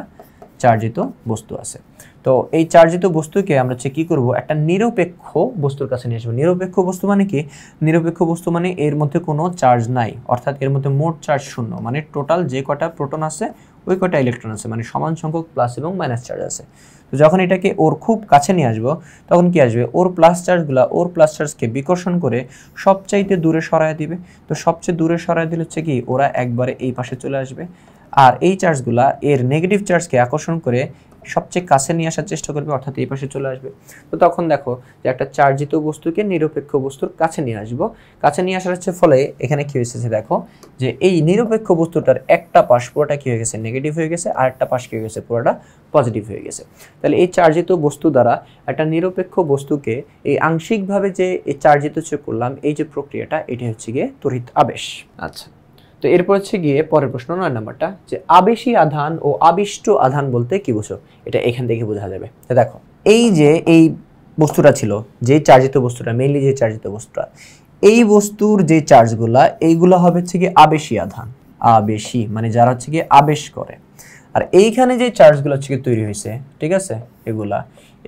চার্জিত বস্তু আছে। তো এই চার্জিত বস্তুকে আমরা হচ্ছে কি করব, একটা নিরপেক্ষ বস্তুর কাছে নিয়ে আসবো। নিরপেক্ষ বস্তু মানে কি? নিরপেক্ষ বস্তু মানে এর মধ্যে কোনো চার্জ নাই, অর্থাৎ এর মধ্যে মোট চার্জ শূন্য, মানে টোটাল যে কটা প্রোটন আছে ওই কটা ইলেকট্রন আছে, মানে সমান সংখ্যক প্লাস এবং মাইনাস চার্জ আছে। তো যখন এটাকে ওর খুব কাছে নিয়ে আসবো তখন কি আসবে, ওর প্লাস চার্জকে বিকর্ষণ করে সবচাইতে দূরে সরায় দিবে। তো সবচেয়ে দূরে সরায় দিলে হচ্ছে কি ওরা একবারে এই পাশে চলে আসবে, আর এই চার্জগুলা এর নেগেটিভ চার্জকে আকর্ষণ করে সবচেয়ে কাছে নিয়ে আসার চেষ্টা করবে, অর্থাৎ এই পাশে চলে আসবে। তো তখন দেখো যে একটা চার্জিত বস্তুকে নিরপেক্ষ বস্তুর কাছে নিয়ে আসবো, কাছে নিয়ে আসার হচ্ছে ফলে এখানে কি হয়েছে দেখো যে এই নিরপেক্ষ বস্তুটার একটা পাশ পুরোটা কি হয়ে গেছে, নেগেটিভ হয়ে গেছে, আর একটা পাশ কি হয়ে গেছে, পুরোটা পজিটিভ হয়ে গেছে। তাহলে এই চার্জিত বস্তু দ্বারা একটা নিরপেক্ষ বস্তুকে এই আংশিকভাবে যে এই চার্জিত করলাম, এই যে প্রক্রিয়াটা, এটি হচ্ছে গিয়ে তড়িৎ আবেশ। আচ্ছা, তো এরপর হচ্ছে গিয়ে পরের প্রশ্ন 9 নাম্বারটা, যে আবেশী আধান ও আবিষ্ট আধান বলতে কি বুঝো? এটা এখান থেকে বোঝা যাবে। তো দেখো এই যে এই বস্তুটা ছিল, যে চার্জিত বস্তুটা, মেইনলি যে চার্জিত বস্তুটা, এই বস্তুর যে চার্জগুলা এইগুলো হবে হচ্ছে গিয়ে আবেশী আধান। আবেশী মানে যারা হচ্ছে গিয়ে আবেশ করে। আর এইখানে যে চার্জগুলো হচ্ছে গিয়ে তৈরি হয়েছে, ঠিক আছে,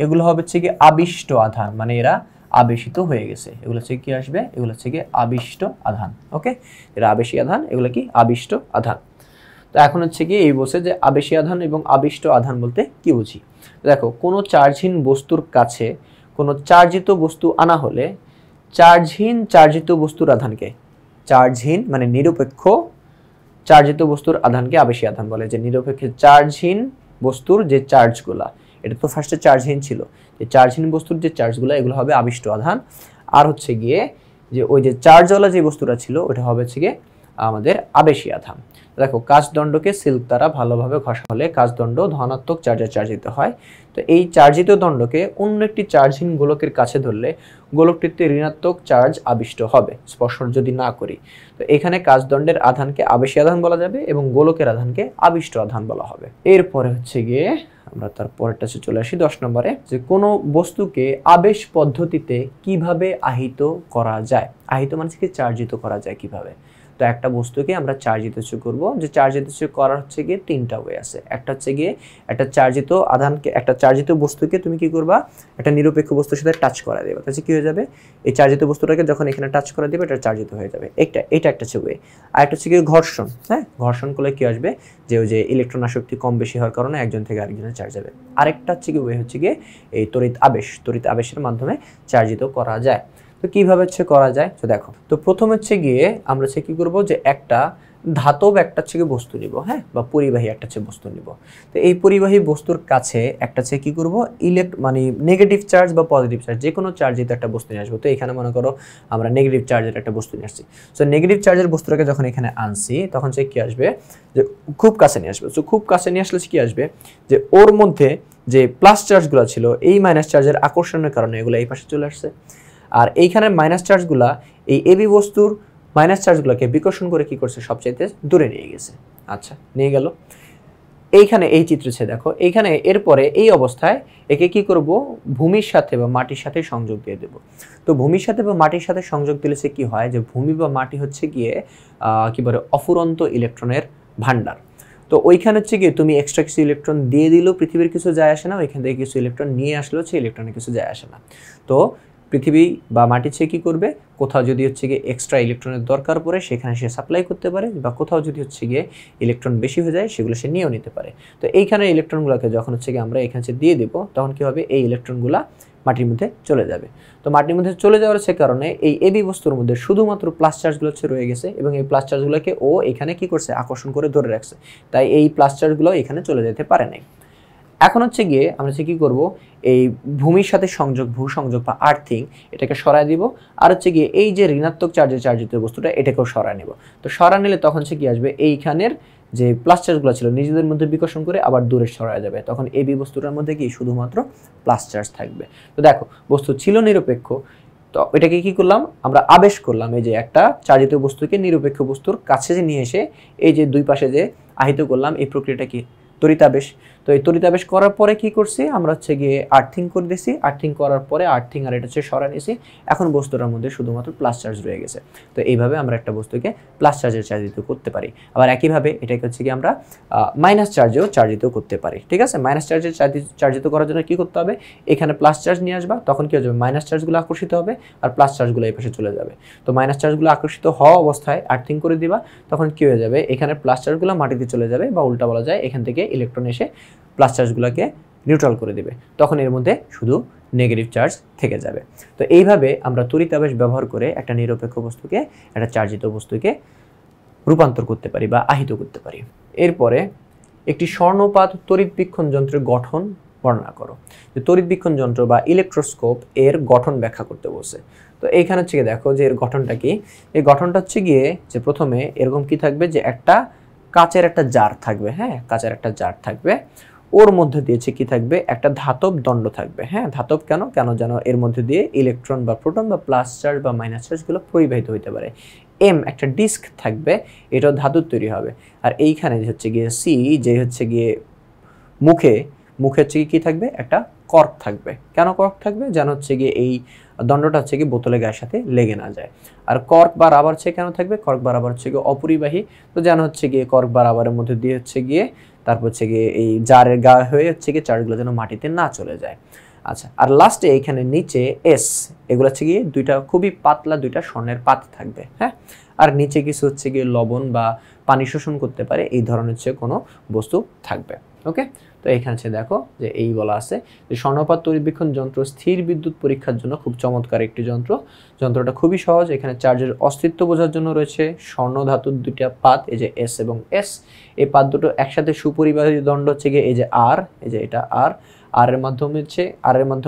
এগুলো হবে হচ্ছে গিয়ে আবিষ্ট আধান, মানে এরা আবেশিত হয়ে গেছে। এগুলো হচ্ছে কি আসবে, এগুলো হচ্ছে কি আবিষ্ট আধান। ওকে, এরা আবেশী আধান, এগুলো কি আবিষ্ট আধান। তো এখন হচ্ছে কি এই বলছে যে আবেশী আধান এবং আবিষ্ট আধান বলতে কি বুঝি? দেখো কোনো চার্জহীন বস্তুর কাছে কোনো চার্জিত বস্তু আনা হলে চার্জহীন চার্জিত বস্তুর আধানকে, চার্জহীন মানে নিরপেক্ষ চার্জিত বস্তুর আধানকে আবেশী আধান বলে। যে নিরপেক্ষ চার্জহীন বস্তুর যে চার্জগুলা, এটা তো ফার্স্টে চার্জহীন ছিল, যে চার্জহীন বস্তুর যে চার্জগুলো এগুলো হবে আবিষ্ট আধান। আর হচ্ছে গিয়ে যে ওই যে চার্জওয়ালা যে বস্তুটা ছিল ওটা হবে হচ্ছে গিয়ে আমাদের আবেশী আধান। দেখো কাচদণ্ডকে সিল্ক দ্বারা ভালোভাবে ঘষা হলে কাচদণ্ড ধনাত্মক চার্জে চার্জিত হয়। তো এই চার্জিত দণ্ডকে অন্য একটি চার্জহীন গোলকের কাছে ধরলে গোলকটিতে ঋণাত্মক চার্জ আবিষ্ট হবে, স্পর্শ যদি না করি। তো এখানে কাচদণ্ডের আধানকে আবেশী আধান বলা যাবে এবং গোলকের আধানকে আবিষ্ট আধান বলা হবে। এরপরে হচ্ছে গিয়ে আমরা তার পরেরটা চলে আসি 10 নম্বরে, যে কোনো বস্তুকে আবেশ পদ্ধতিতে কিভাবে আহিত করা যায়। আহিত মানে কি চার্জিত করা যায় কিভাবে? তো একটা বস্তুকে আমরা চার্জিত করব, যে চার্জিত করার হচ্ছে গিয়ে 3টা ওয়ে আছে। একটা হচ্ছে গিয়ে একটা চার্জিত আধানকে, একটা চার্জিত বস্তুকে তুমি কি করবা, একটা নিরপেক্ষ বস্তুর সাথে টাচ করা দেবে, তাহলে কি হয়ে যাবে, এই চার্জিত বস্তুটাকে যখন এখানে টাচ করা দেবে এটা চার্জিত হয়ে যাবে। এটা একটা হচ্ছে ওয়ে। আর একটা হচ্ছে গিয়ে ঘর্ষণ। হ্যাঁ, ঘর্ষণ করলে কি আসবে, যে ওই যে ইলেকট্রন আসক্তি কম বেশি হওয়ার কারণে একজন থেকে আরেকজনের চার্জ যাবে। আরেকটা হচ্ছে গিয়ে ওয়ে হচ্ছে গিয়ে এই তড়িৎ আবেশের মাধ্যমে চার্জিত করা যায়। তো কিভাবে হচ্ছে করা যায়, তো দেখো, তো প্রথম হচ্ছে গিয়ে আমরা হচ্ছে কি করব, যে একটা ধাতব একটা হচ্ছে বস্তু নিব, হ্যাঁ, বা পরিবাহী একটা হচ্ছে বস্তু নিব। তো এই পরিবাহী বস্তুর কাছে একটা হচ্ছে কি করব, মানে নেগেটিভ চার্জ বা পজিটিভ চার্জ যে কোনো চার্জিত একটা বস্তু নিয়ে আসবো। তো এখানে মনে করো আমরা নেগেটিভ চার্জের একটা বস্তু নিয়ে আসছি। সো নেগেটিভ চার্জের বস্তুটাকে যখন এখানে আনছি তখন সে কি আসবে, যে খুব কাছে নিয়ে আসবে। সো খুব কাছে নিয়ে আসলে কি আসবে, যে ওর মধ্যে যে প্লাস চার্জগুলো ছিল এই মাইনাস চার্জের আকর্ষণের কারণে এগুলো এই পাশে চলে আসছে। আর এইখানে মাইনাস চার্জগুলা এই এবি বস্তুর মাইনাস চার্জগুলোকে বিকর্ষণ করে কি করছে, সবচাইতে দূরে নিয়ে গেছে। আচ্ছা, নিয়ে গেল। এইখানে এই চিত্রছে দেখো, এইখানে এরপরে এই অবস্থায় একে কি করব, ভূমির সাথে বা মাটির সাথে সংযোগ দিয়ে দেব। তো ভূমির সাথে বা মাটির সাথে সংযোগ দিলে সে কি হয়, যে ভূমি বা মাটি হচ্ছে গিয়ে কি বলে অফুরন্ত ইলেকট্রনের ভান্ডার। তো ওইখানে হচ্ছে গিয়ে তুমি এক্সট্রা কিছু ইলেকট্রন দিয়ে দিলেও পৃথিবীর কিছু যায় আসে না, ওইখান থেকে কিছু ইলেকট্রন নিয়ে আসলেও সেই ইলেকট্রনের কিছু যায় আসে না। তো পৃথিবী বা মাটি সে কী করবে, কোথাও যদি হচ্ছে গিয়ে এক্সট্রা ইলেকট্রনের দরকার পড়ে সেখানে সে সাপ্লাই করতে পারে, বা কোথাও যদি হচ্ছে গিয়ে ইলেকট্রন বেশি হয়ে যায় সেগুলো সে নিয়েও নিতে পারে। তো এইখানে ইলেকট্রনগুলোকে যখন হচ্ছে গিয়ে আমরা এখানে দিয়ে দেবো তখন কী হবে, এই ইলেকট্রনগুলো মাটির মধ্যে চলে যাবে। তো মাটির মধ্যে চলে যাওয়ার সে কারণে এই এবি বস্তুর মধ্যে শুধুমাত্র প্লাস চার্জগুলো হচ্ছে রয়ে গেছে, এবং এই প্লাস চার্জগুলোকে ও এখানে কি করছে, আকর্ষণ করে ধরে রাখছে। তাই এই প্লাস চার্জগুলো এখানে চলে যেতে পারে নাই। এখন হচ্ছে গিয়ে আমরা হচ্ছে কী করবো, এই ভূমির সাথে সংযোগ, ভূসংযোগ বা আর্থিং, এটাকে সরায় দিব। আর হচ্ছে গিয়ে এই যে ঋণাত্মক চার্জে চার্জিত বস্তুটা এটাকেও সরায় নেব। তো সরায় নিলে তখন হচ্ছে কি আসবে, এইখানের যে প্লাস চার্জগুলো ছিল নিজেদের মধ্যে বিকর্ষণ করে আবার দূরে সরায় যাবে। তখন এবি বস্তুটার মধ্যে কি শুধুমাত্র প্লাস চার্জ থাকবে। তো দেখো বস্তু ছিল নিরপেক্ষ, তো এটাকে কি করলাম, আমরা আবেশ করলাম। এই যে একটা চার্জিত বস্তুকে নিরপেক্ষ বস্তুর কাছে যে নিয়ে এসে এই যে দুই পাশে যে আহিত করলাম, এই প্রক্রিয়াটা কি তড়িতাবেশ। তো এই তড়িতাবেশ করার পরে কি করছি, আমরা হচ্ছে গিয়ে আর্থিং করে দিছি। আর্থিং করার পরে আর্থিং আর এটা হচ্ছে সরা নিয়েছি। এখন বস্তুটার মধ্যে শুধুমাত্র প্লাস চার্জ রয়ে গেছে। তো এইভাবে আমরা একটা বস্তুকে প্লাস চার্জের চার্জিত করতে পারি। আবার একইভাবে এটাকে হচ্ছে কি আমরা মাইনাস চার্জেও চার্জিত করতে পারি। ঠিক আছে, মাইনাস চার্জের চার্জিত করার জন্য কি করতে হবে, এখানে প্লাস চার্জ নিয়ে আসবা, তখন কি হয়ে যাবে, মাইনাস চার্জগুলো আকর্ষিত হবে আর প্লাস চার্জগুলো এই পাশে চলে যাবে। তো মাইনাস চার্জগুলো আকর্ষিত হওয়া অবস্থায় আর্থিং করে দিবা, তখন কি হয়ে যাবে, এখানে প্লাস চার্জগুলো মাটিতে চলে যাবে, বা উল্টা বলা যায় এখান থেকে ইলেকট্রন এসে প্লাস চার্জগুলোকে নিউট্রাল করে দেবে। তখন এর মধ্যে শুধু নেগেটিভ চার্জ থেকে যাবে। তো এইভাবে আমরা তড়িতাবেশ ব্যবহার করে একটা নিরপেক্ষ বস্তুকে একটা চার্জিত বস্তুকে রূপান্তর করতে পারি বা আহিত করতে পারি। এরপরে একটি স্বর্ণপাত তড়িৎবীক্ষণ যন্ত্রের গঠন বর্ণনা করো। যে তড়িৎবীক্ষণ যন্ত্র বা ইলেকট্রোস্কোপ এর গঠন ব্যাখ্যা করতে বলছে। তো এইখানে হচ্ছে গিয়ে দেখো যে এর গঠনটা কি। এই গঠনটা হচ্ছে গিয়ে যে প্রথমে এরকম কি থাকবে, যে একটা কাচের একটা জার থাকবে, হ্যাঁ, কাচের একটা জার থাকবে। ওর মধ্যে দিয়েছে কি থাকবে, একটা ধাতব দণ্ড থাকবে। হ্যাঁ, ধাতব কেন যেন এর মধ্যে দিয়ে ইলেকট্রন বা প্রোটন বা প্লাস চার্জ বা মাইনাস চার্জগুলো পরিবাহিত হতে পারে। এম একটা ডিস্ক থাকবে, এটাও ধাতুর তৈরি হবে। আর এইখানে হচ্ছে গিয়ে সি, যে হচ্ছে গিয়ে মুখে হচ্ছে কি থাকবে, একটা কর্ক থাকবে। কেন কর্ক থাকবে, যেন হচ্ছে গিয়ে এই দণ্ডটা হচ্ছে গিয়ে বোতলের গায়ের সাথে লেগে না যায়। আর কর্ক বা রাবার হচ্ছে কেন থাকবে, কর্ক বা রাবার হচ্ছে গিয়ে অপরিবাহী। তো যেন হচ্ছে গিয়ে কর্ক বা রাবারের মধ্যে দিয়ে হচ্ছে গিয়ে তারপর হচ্ছে গিয়ে এই জারের গা হয়ে হচ্ছে গিয়ে চার্জগুলো যেন মাটিতে না চলে যায়। আচ্ছা, আর লাস্টে এইখানে নিচে এস, এগুলো হচ্ছে গিয়ে দুইটা খুবই পাতলা দুইটা স্বর্ণের পাত থাকবে। হ্যাঁ, আর নিচে কিছু হচ্ছে গিয়ে লবণ বা পানি শোষণ করতে পারে এই ধরনের হচ্ছে কোনো বস্তু থাকবে। ওকে, তো এখানে হচ্ছে দেখো যে এই বলা আছে যে স্বর্ণপাত তড়িৎবীক্ষণ যন্ত্র স্থির বিদ্যুৎ পরীক্ষার জন্য খুব চমৎকার একটি যন্ত্র। যন্ত্রটা খুবই সহজ। এখানে চার্জের অস্তিত্ব বোঝার জন্য রয়েছে স্বর্ণ ধাতুর দুইটা পাত, এই যে এস এবং এস। এই পাত দুটো একসাথে সুপরিবাহী দণ্ড হচ্ছে গিয়ে এই যে আর, এই যে এটা আর এর মাধ্যমে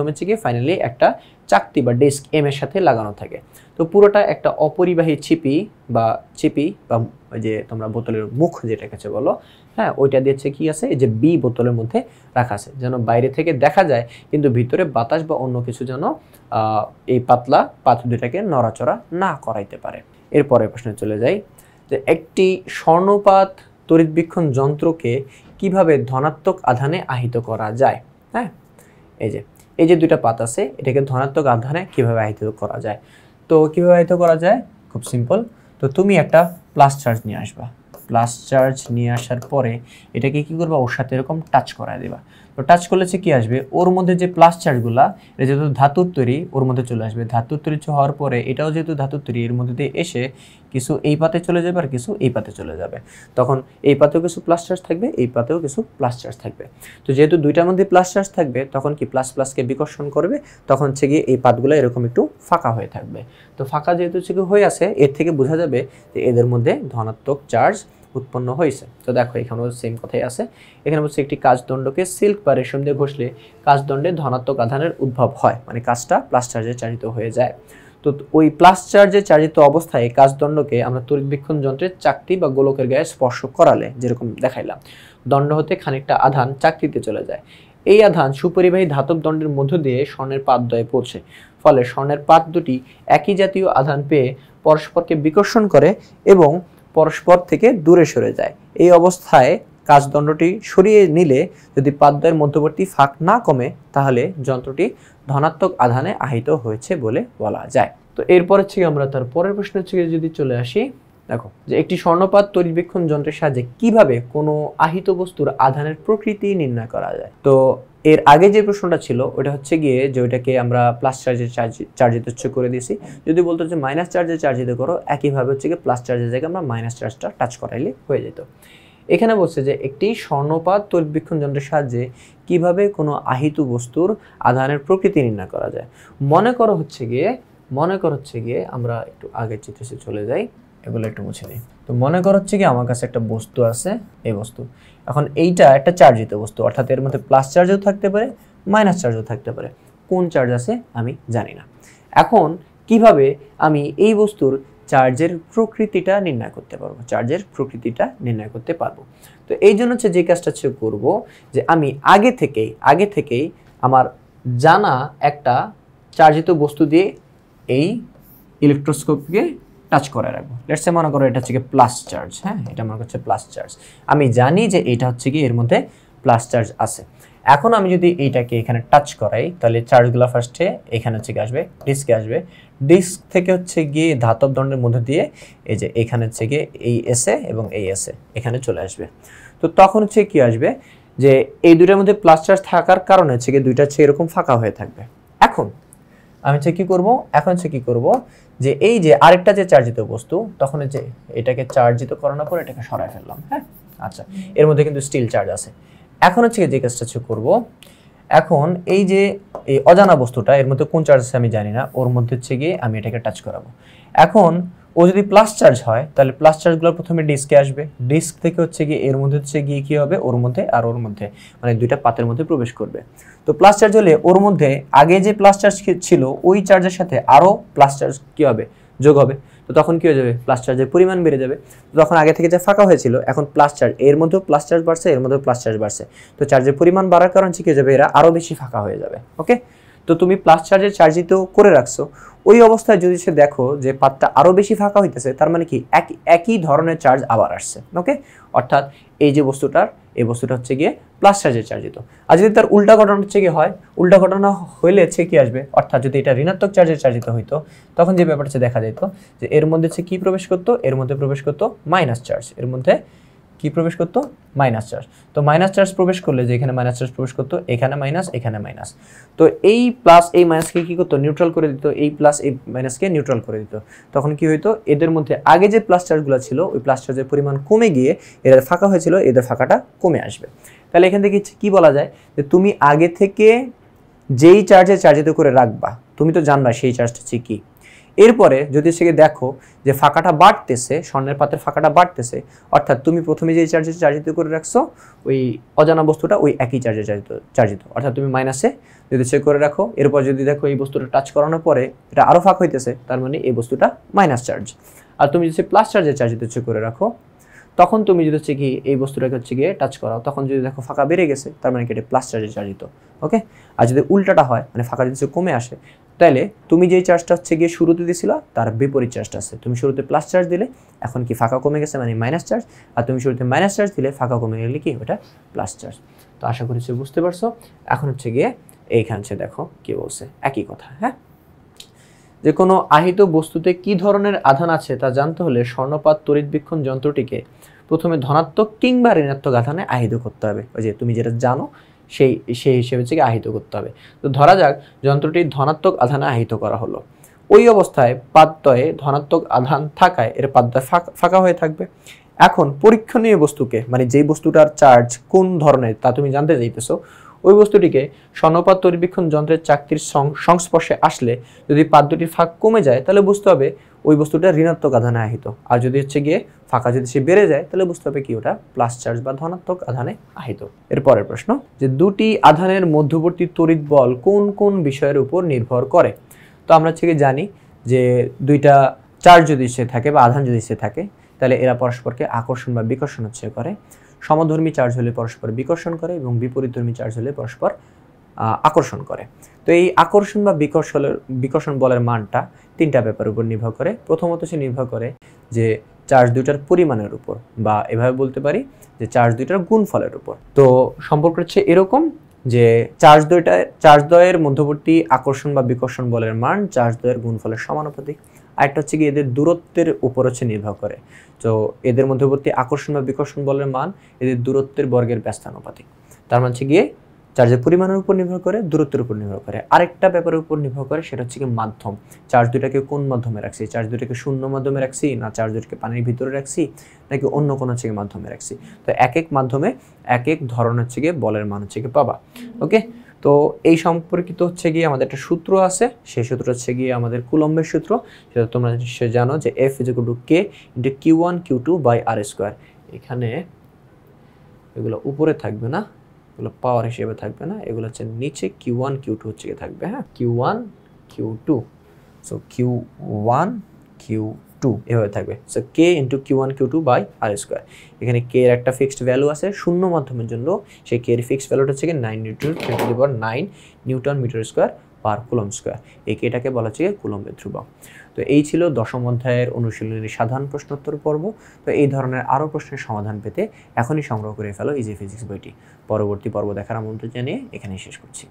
হচ্ছে গিয়ে ফাইনালি একটা চাকতি বা ডিস্ক এম এর সাথে লাগানো থাকে। তো পুরোটা একটা অপরিবাহী চিপি বা ওই যে তোমরা বোতলের মুখ যেটা কাছে বলো, হ্যাঁ, ওইটা দিয়েছে কি আছে, এই যে বি বোতলের মধ্যে রাখা আছে, যেন বাইরে থেকে দেখা যায় কিন্তু ভিতরে বাতাস বা অন্য কিছু যেন এই পাতলা পাথর দুটাকে নড়াচড়া না করাইতে পারে। এরপরে প্রশ্নে চলে যাই যে একটি স্বর্ণপাত তড়িৎবীক্ষণ যন্ত্রকে কিভাবে ধনাত্মক আধানে আহিত করা যায়। হ্যাঁ, এই যে দুইটা পাত আছে, এটাকে ধনাত্মক আধানে কিভাবে আহিত করা যায়। তো কিভাবে আহিত করা যায়, খুব সিম্পল। তো তুমি একটা প্লাস চার্জ নিয়ে আসবা, প্লাস চার্জ নিয়ে আসার পরে এটাকে কি করবা, ওর সাথে এরকম টাচ করায় দেবা। তো টাচ করলে কি আসবে, ওর মধ্যে যে প্লাস চার্জগুলা, এটা যেহেতু ধাতুর তৈরি ওর মধ্যে চলে আসবে, ধাতুর তৈরি হওয়ার পরে এটাও যেহেতু ধাতুর তৈরি এর মধ্যে দিয়ে এসে কিছু এই পাতে চলে যাবে আর কিছু এই পাতে চলে যাবে। তখন এই পাতেও কিছু প্লাস চার্জ থাকবে, এই পাতেও কিছু প্লাস চার্জ থাকবে। তো যেহেতু দুইটার মধ্যে প্লাস চার্জ থাকবে তখন কি প্লাস প্লাসকে বিকর্ষণ করবে, তখন গিয়ে এই পাতগুলো এরকম একটু ফাঁকা হয়ে থাকবে। তো ফাঁকা যেহেতু হয়ে আছে এর থেকে বোঝা যাবে যে এদের মধ্যে ধনাত্মক চার্জ উৎপন্ন হয়েছে। তো দেখো এখানেও সেম কথাই আছে, এখানে বলছে একটি কাচদণ্ডকে সিল্ক বা রেশম দিয়ে ঘষলে কাচদণ্ডে ধনাত্মক আধানের উদ্ভব হয়, মানে কাচটা প্লাস চার্জে চালিত হয়ে যায়। তো ওই প্লাস চার্জে চালিত অবস্থায় কাচদণ্ডকে আমরা তড়িৎবীক্ষণ যন্ত্রের চাকতি বা গোলকের গায়ে স্পর্শ করালে যেরকম দেখাইলাম, দণ্ড হতে খানিকটা আধান চাকতিতে চলে যায়। এই আধান সুপরিবাহী ধাতব দণ্ডের মধ্য দিয়ে স্বর্ণের পাতদ্বয়ে পৌঁছে, ফলে স্বর্ণের পাত দুটি একই জাতীয় আধান পেয়ে পরস্পরকে বিকর্ষণ করে এবং পরস্পর থেকে দূরে সরে যায়। এই অবস্থায় কাচদণ্ডটি সরিয়ে নিলে যদি পাতদ্বয়ের মধ্যবর্তী ফাঁক না কমে তাহলে যন্ত্রটি ধনাত্মক আধানে আহিত হয়েছে বলে বলা যায়। তো এরপর আমরা তার পরের প্রশ্ন যদি চলে আসি, দেখো যে একটি স্বর্ণপাত তড়িৎবীক্ষণ যন্ত্রের সাহায্যে কিভাবে কোনো আহিত বস্তুর আধানের প্রকৃতি নির্ণয় করা যায়। তো এর আগে যে প্রশ্নটা ছিল ওটা গিয়ে যে ওইটাকে আমরা প্লাস চার্জে চার্জিত করে দিয়েছি, যদি বলতো যে মাইনাস চার্জে চার্জিত করো, একইভাবে গিয়ে প্লাস চার্জের জায়গায় আমরা মাইনাস চার্জটা টাচ করাইলে হয়ে যেত। এখানে বলছে যে একটি স্বর্ণপাত তড়িৎবীক্ষণ যন্ত্রের সাহায্যে কিভাবে কোনো আহিত বস্তুর আধানের প্রকৃতি নির্ণয় করা যায়। মনে করো গিয়ে আমরা একটু আগের চিত্রে চলে যাই, এগুলো একটু মুছে নিই। তো মনে করো গিয়ে আমার কাছে একটা বস্তু আছে, এই বস্তু, এখন এইটা একটা চার্জিত বস্তু, অর্থাৎ এর মধ্যে প্লাস চার্জও থাকতে পারে মাইনাস চার্জও থাকতে পারে, কোন চার্জ আছে আমি জানি না। এখন কিভাবে আমি এই বস্তুর চার্জের প্রকৃতিটা নির্ণয় করতে পারবো, তো এই জন্য যে কাজটা করব যে আমি আগে থেকেই আমার জানা একটা চার্জিত বস্তু দিয়ে এই ইলেকট্রোস্কোপকে টাচ করে রাখবো। লেটস সে মনে করো এটা প্লাস চার্জ, হ্যাঁ এটা মনে করছে প্লাস চার্জ, আমি জানি যে এটা কি এর মধ্যে প্লাস চার্জ আছে। এখন আমি যদি এইটাকে এখানে টাচ করাই তাহলে চার্জগুলো ফার্স্টে এখানে আসবে, ডিস্কে আসবে, ডিস্ক থেকে গিয়ে ধাতব দণ্ডের মধ্যে দিয়ে এই যে এখানে গিয়ে এই এসে এবং এই এসে এখানে চলে আসবে। তো তখন কি আসবে যে এই দুইটার মধ্যে প্লাস চার্জ থাকার কারণে গিয়ে দুইটা এরকম ফাঁকা হয়ে থাকবে। এখন আমি কি করব যে এই যে আরেকটা যে চার্জিত বস্তু, তখন যে এটাকে চার্জিত করানোর পর এটাকে সরাই ফেললাম, হ্যাঁ আচ্ছা, এর মধ্যে কিন্তু স্টিল চার্জ আছে। এখন যে কাজটা করব, এখন এই যে এই অজানা বস্তুটা এর মধ্যে কোন চার্জ আছে আমি জানি না, ওর মধ্যে গিয়ে আমি এটাকে টাচ করাবো। এখন ও যদি প্লাস চার্জ হয় তাহলে প্লাস চার্জগুলো প্রথমে ডিস্কে আসবে, ডিস্ক থেকে গিয়ে এর মধ্যে গিয়ে কি হবে ওর মধ্যে আর ওর মধ্যে, মানে দুইটা পাতের মধ্যে প্রবেশ করবে। তো প্লাস চার্জ হলে ওর মধ্যে আগে যে প্লাস চার্জ ছিল ওই চার্জের সাথে আরো প্লাস চার্জ কি হবে, যোগ হবে। তো তখন কি হয়ে যাবে, প্লাস চার্জের পরিমাণ বেড়ে যাবে। তখন আগে থেকে যে ফাঁকা হয়েছিল এখন প্লাস চার্জ, এর মধ্যেও প্লাস চার্জ বাড়ছে, এর মধ্যেও প্লাস চার্জ বাড়ছে, তো চার্জের পরিমাণ বাড়ার কারণে কি হয়ে যাবে, এরা আরো বেশি ফাঁকা হয়ে যাবে। ওকে, তো তুমি প্লাস চার্জের চার্জিত করে রাখছো, ওই অবস্থায় যদি দেখো যে পাতটা আরো বেশি ফাঁকা হইতেছে, তার মানে কি একই ধরনের চার্জ আবার আসছে। ওকে, অর্থাৎ এই যে এই বস্তুটা গিয়ে প্লাস চার্জে চার্জিত। আর যদি তার উল্টা ঘটনা গিয়ে হয়, উল্টা ঘটনা হইলে কি আসবে, অর্থাৎ যদি এটা ঋণাত্মক চার্জে চার্জিত হইতো তখন যে ব্যাপারটা দেখা যেত যে এর মধ্যে কি প্রবেশ করতো, এর মধ্যে প্রবেশ করতো মাইনাস চার্জ, এর মধ্যে কি প্রবেশ করতো মাইনাস চার্জ। তো মাইনাস চার্জ প্রবেশ করলে যে এখানে মাইনাস চার্জ প্রবেশ করতো, এখানে মাইনাস এখানে মাইনাস, তো এই প্লাস এই মাইনাসকে কি করতো, নিউট্রাল করে দিত, এই প্লাস এই মাইনাসকে নিউট্রাল করে দিত। তখন কি হইতো, এদের মধ্যে আগে যে প্লাস চার্জগুলো ছিল ওই প্লাস চার্জের পরিমাণ কমে গিয়ে এরা ফাঁকা হয়েছিল, এদের ফাঁকাটা কমে আসবে। তাহলে এখান থেকে কি বলা যায় যে তুমি আগে থেকে যেই চার্জে চার্জিত করে রাখবা, তুমি তো জানবা সেই চার্জটা কি। এরপরে যদি দেখো যে ফাঁকাটা বাড়তেছে, স্বর্ণের পাতের ফাঁকাটা বাড়তেছে, অর্থাৎ তুমি প্রথমে যে চার্জে চার্জিত করে রাখছো ওই অজানা বস্তুটা ওই একই চার্জে চার্জিত, অর্থাৎ তুমি মাইনাসে যদি চেক করে রাখো, এরপর যদি দেখো এই বস্তুটা টাচ করানোর পরে এটা আরো ফাঁকা হইতেছে, তার মানে এই বস্তুটা মাইনাস চার্জ। আর তুমি যদি প্লাস চার্জে চার্জিত চেক করে রাখো, তখন তুমি যদি কি এই বস্তুটাকে গিয়ে টাচ করাও, তখন যদি দেখো ফাঁকা বেড়ে গেছে, তার মানে কি এটা প্লাস চার্জে চার্জিত। ওকে, আর যদি উল্টাটা হয় মানে ফাঁকা যদি কমে আসে, তাহলে তুমি যেই চার্জটা গিয়ে শুরুতে দিয়েছিলা তার বিপরীত চার্জটা আছে। তুমি শুরুতে প্লাস চার্জ দিলে এখন কি ফাঁকা কমে গেছে মানে মাইনাস চার্জ, আর তুমি শুরুতে মাইনাস চার্জ দিলে ফাঁকা কমে গেলে কি ওটা প্লাস চার্জ। তো আশা করি বুঝতে পারছো। এখন গিয়ে এইখানে দেখো কি বলছে, একই কথা। হ্যাঁ, যে কোনো আহিত বস্তুতে কি ধরনের আধান আছে তা জানতে হলে স্বর্ণপাত তড়িৎবীক্ষণ যন্ত্রটিকে প্রথমে ধনাত্মক কিংবা ঋণাত্মক আধানে আহিত করতে হবে। ওই যে তুমি যেটা জানো সেই সেই হিসেবে হচ্ছে আহিত করতে হবে। তো ধরা যাক যন্ত্রটি ধনাত্মক আধানে আহিত করা হলো, ওই অবস্থায় পাতদয়ে ধনাত্মক আধান থাকায় এর পাতদয় ফাঁকা হয়ে থাকবে। এখন পরীক্ষণীয় বস্তুকে মানে যেই বস্তুটার চার্জ কোন ধরনের তা তুমি জানতে চাইতেছো, ওই বস্তুটিকে স্বর্ণপাত তড়িৎবীক্ষণ যন্ত্রের চাকতির সংস্পর্শে আসলে যদি পাত দুটির ফাঁক কমে যায় তাহলে বুঝতে হবে ওই বস্তুটা ঋণাত্মক আধানে আহিত, আর যদি হচ্ছে গিয়ে ফাঁকা যদি সে বেড়ে যায় তাহলে বুঝতে হবে কি ওটা প্লাস চার্জ বা ধনাত্মক আধানে আহিত। এর পরের প্রশ্ন যে দুটি আধানের মধ্যবর্তী তড়িৎ বল কোন কোন বিষয়ের উপর নির্ভর করে। তো আমরা হচ্ছে গিয়ে জানি যে দুইটা চার্জ যদি সে থাকে বা আধান যদি সে থাকে তাহলে এরা পরস্পরকে আকর্ষণ বা বিকর্ষণ হচ্ছে করে। সমধর্মী চার্জ হলে পরস্পর বিকর্ষণ করে এবং বিপরীতধর্মী চার্জ হলে পরস্পর আকর্ষণ করে। তো এই আকর্ষণ বা বিকর্ষণ বলের মানটা তিনটা ব্যাপারের উপর নির্ভর করে। প্রথমত সে নির্ভর করে যে চার্জ দুইটার পরিমাণের উপর, বা এভাবে বলতে পারি যে চার্জ দুইটার গুণফলের উপর। তো সম্পর্ক হচ্ছে এরকম যে চার্জ দ্বয়ের মধ্যবর্তী আকর্ষণ বা বিকর্ষণ বলের মান চার্জ দ্বয়ের গুণফলের সমানুপাতিক। আরেকটা হচ্ছে কি এদের দূরত্বের উপর হচ্ছে নির্ভর করে। তো এদের মধ্যবর্তী আকর্ষণ বা বিকর্ষণ বলের মান এদের দূরত্বের বর্গের ব্যস্তানুপাতিক। তার মানে হচ্ছে গিয়ে চার্জের পরিমাণের উপর নির্ভর করে, দূরত্বের উপর নির্ভর করে। আরেকটা ব্যাপারের উপর নির্ভর করে, সেটা হচ্ছে কি মাধ্যম। চার্জ দুটাকে কোন মাধ্যমে রাখছি, চার্জ দুটাকে শূন্য মাধ্যমে রাখছি না চার্জ দুটাকে পানির ভিতরে রাখছি নাকি অন্য কোনো হচ্ছে মাধ্যমে রাখছি। তো এক এক মাধ্যমে এক এক ধরনের হচ্ছে গিয়ে বলের মান হচ্ছে গিয়ে পাবা। ওকে, তো এই সম্পর্কিত হচ্ছে গিয়ে আমাদের একটা সূত্র আছে, সেই সূত্র হচ্ছে গিয়ে আমাদের কুলম্বের সূত্র, সেটা তোমরা নিশ্চয়ই জানো যে F = K × Q1 Q2 / R²। এখানে এগুলো উপরে থাকবে না, এগুলো পাওয়ার হিসেবে থাকবে না, এগুলো হচ্ছে নিচে Q1 Q2 হচ্ছে গিয়ে থাকবে। হ্যাঁ, Q1 Q2, so Q1 Q2 এভাবে থাকবে। So K × Q1 Q2 / R²। এখানে K এর একটা ফিক্সড ভ্যালু আছে শূন্য মাধ্যমের জন্য, সেই K এর ফিক্সড ভ্যালুটা হচ্ছে 9 newton metre square per coulomb square. এই Kটাকে বলা হচ্ছে কুলম্বের ধ্রুবক। তো এই ছিল দশম অধ্যায়ের অনুশীলনী সাধারণ প্রশ্নোত্তর পর্ব। তো এই ধরনের আরও প্রশ্নের সমাধান পেতে এখনই সংগ্রহ করে ফেলো ইজি ফিজিক্স বইটি। পরবর্তী পর্ব দেখার আমন্ত্রণ জানিয়ে এখানেই শেষ করছি।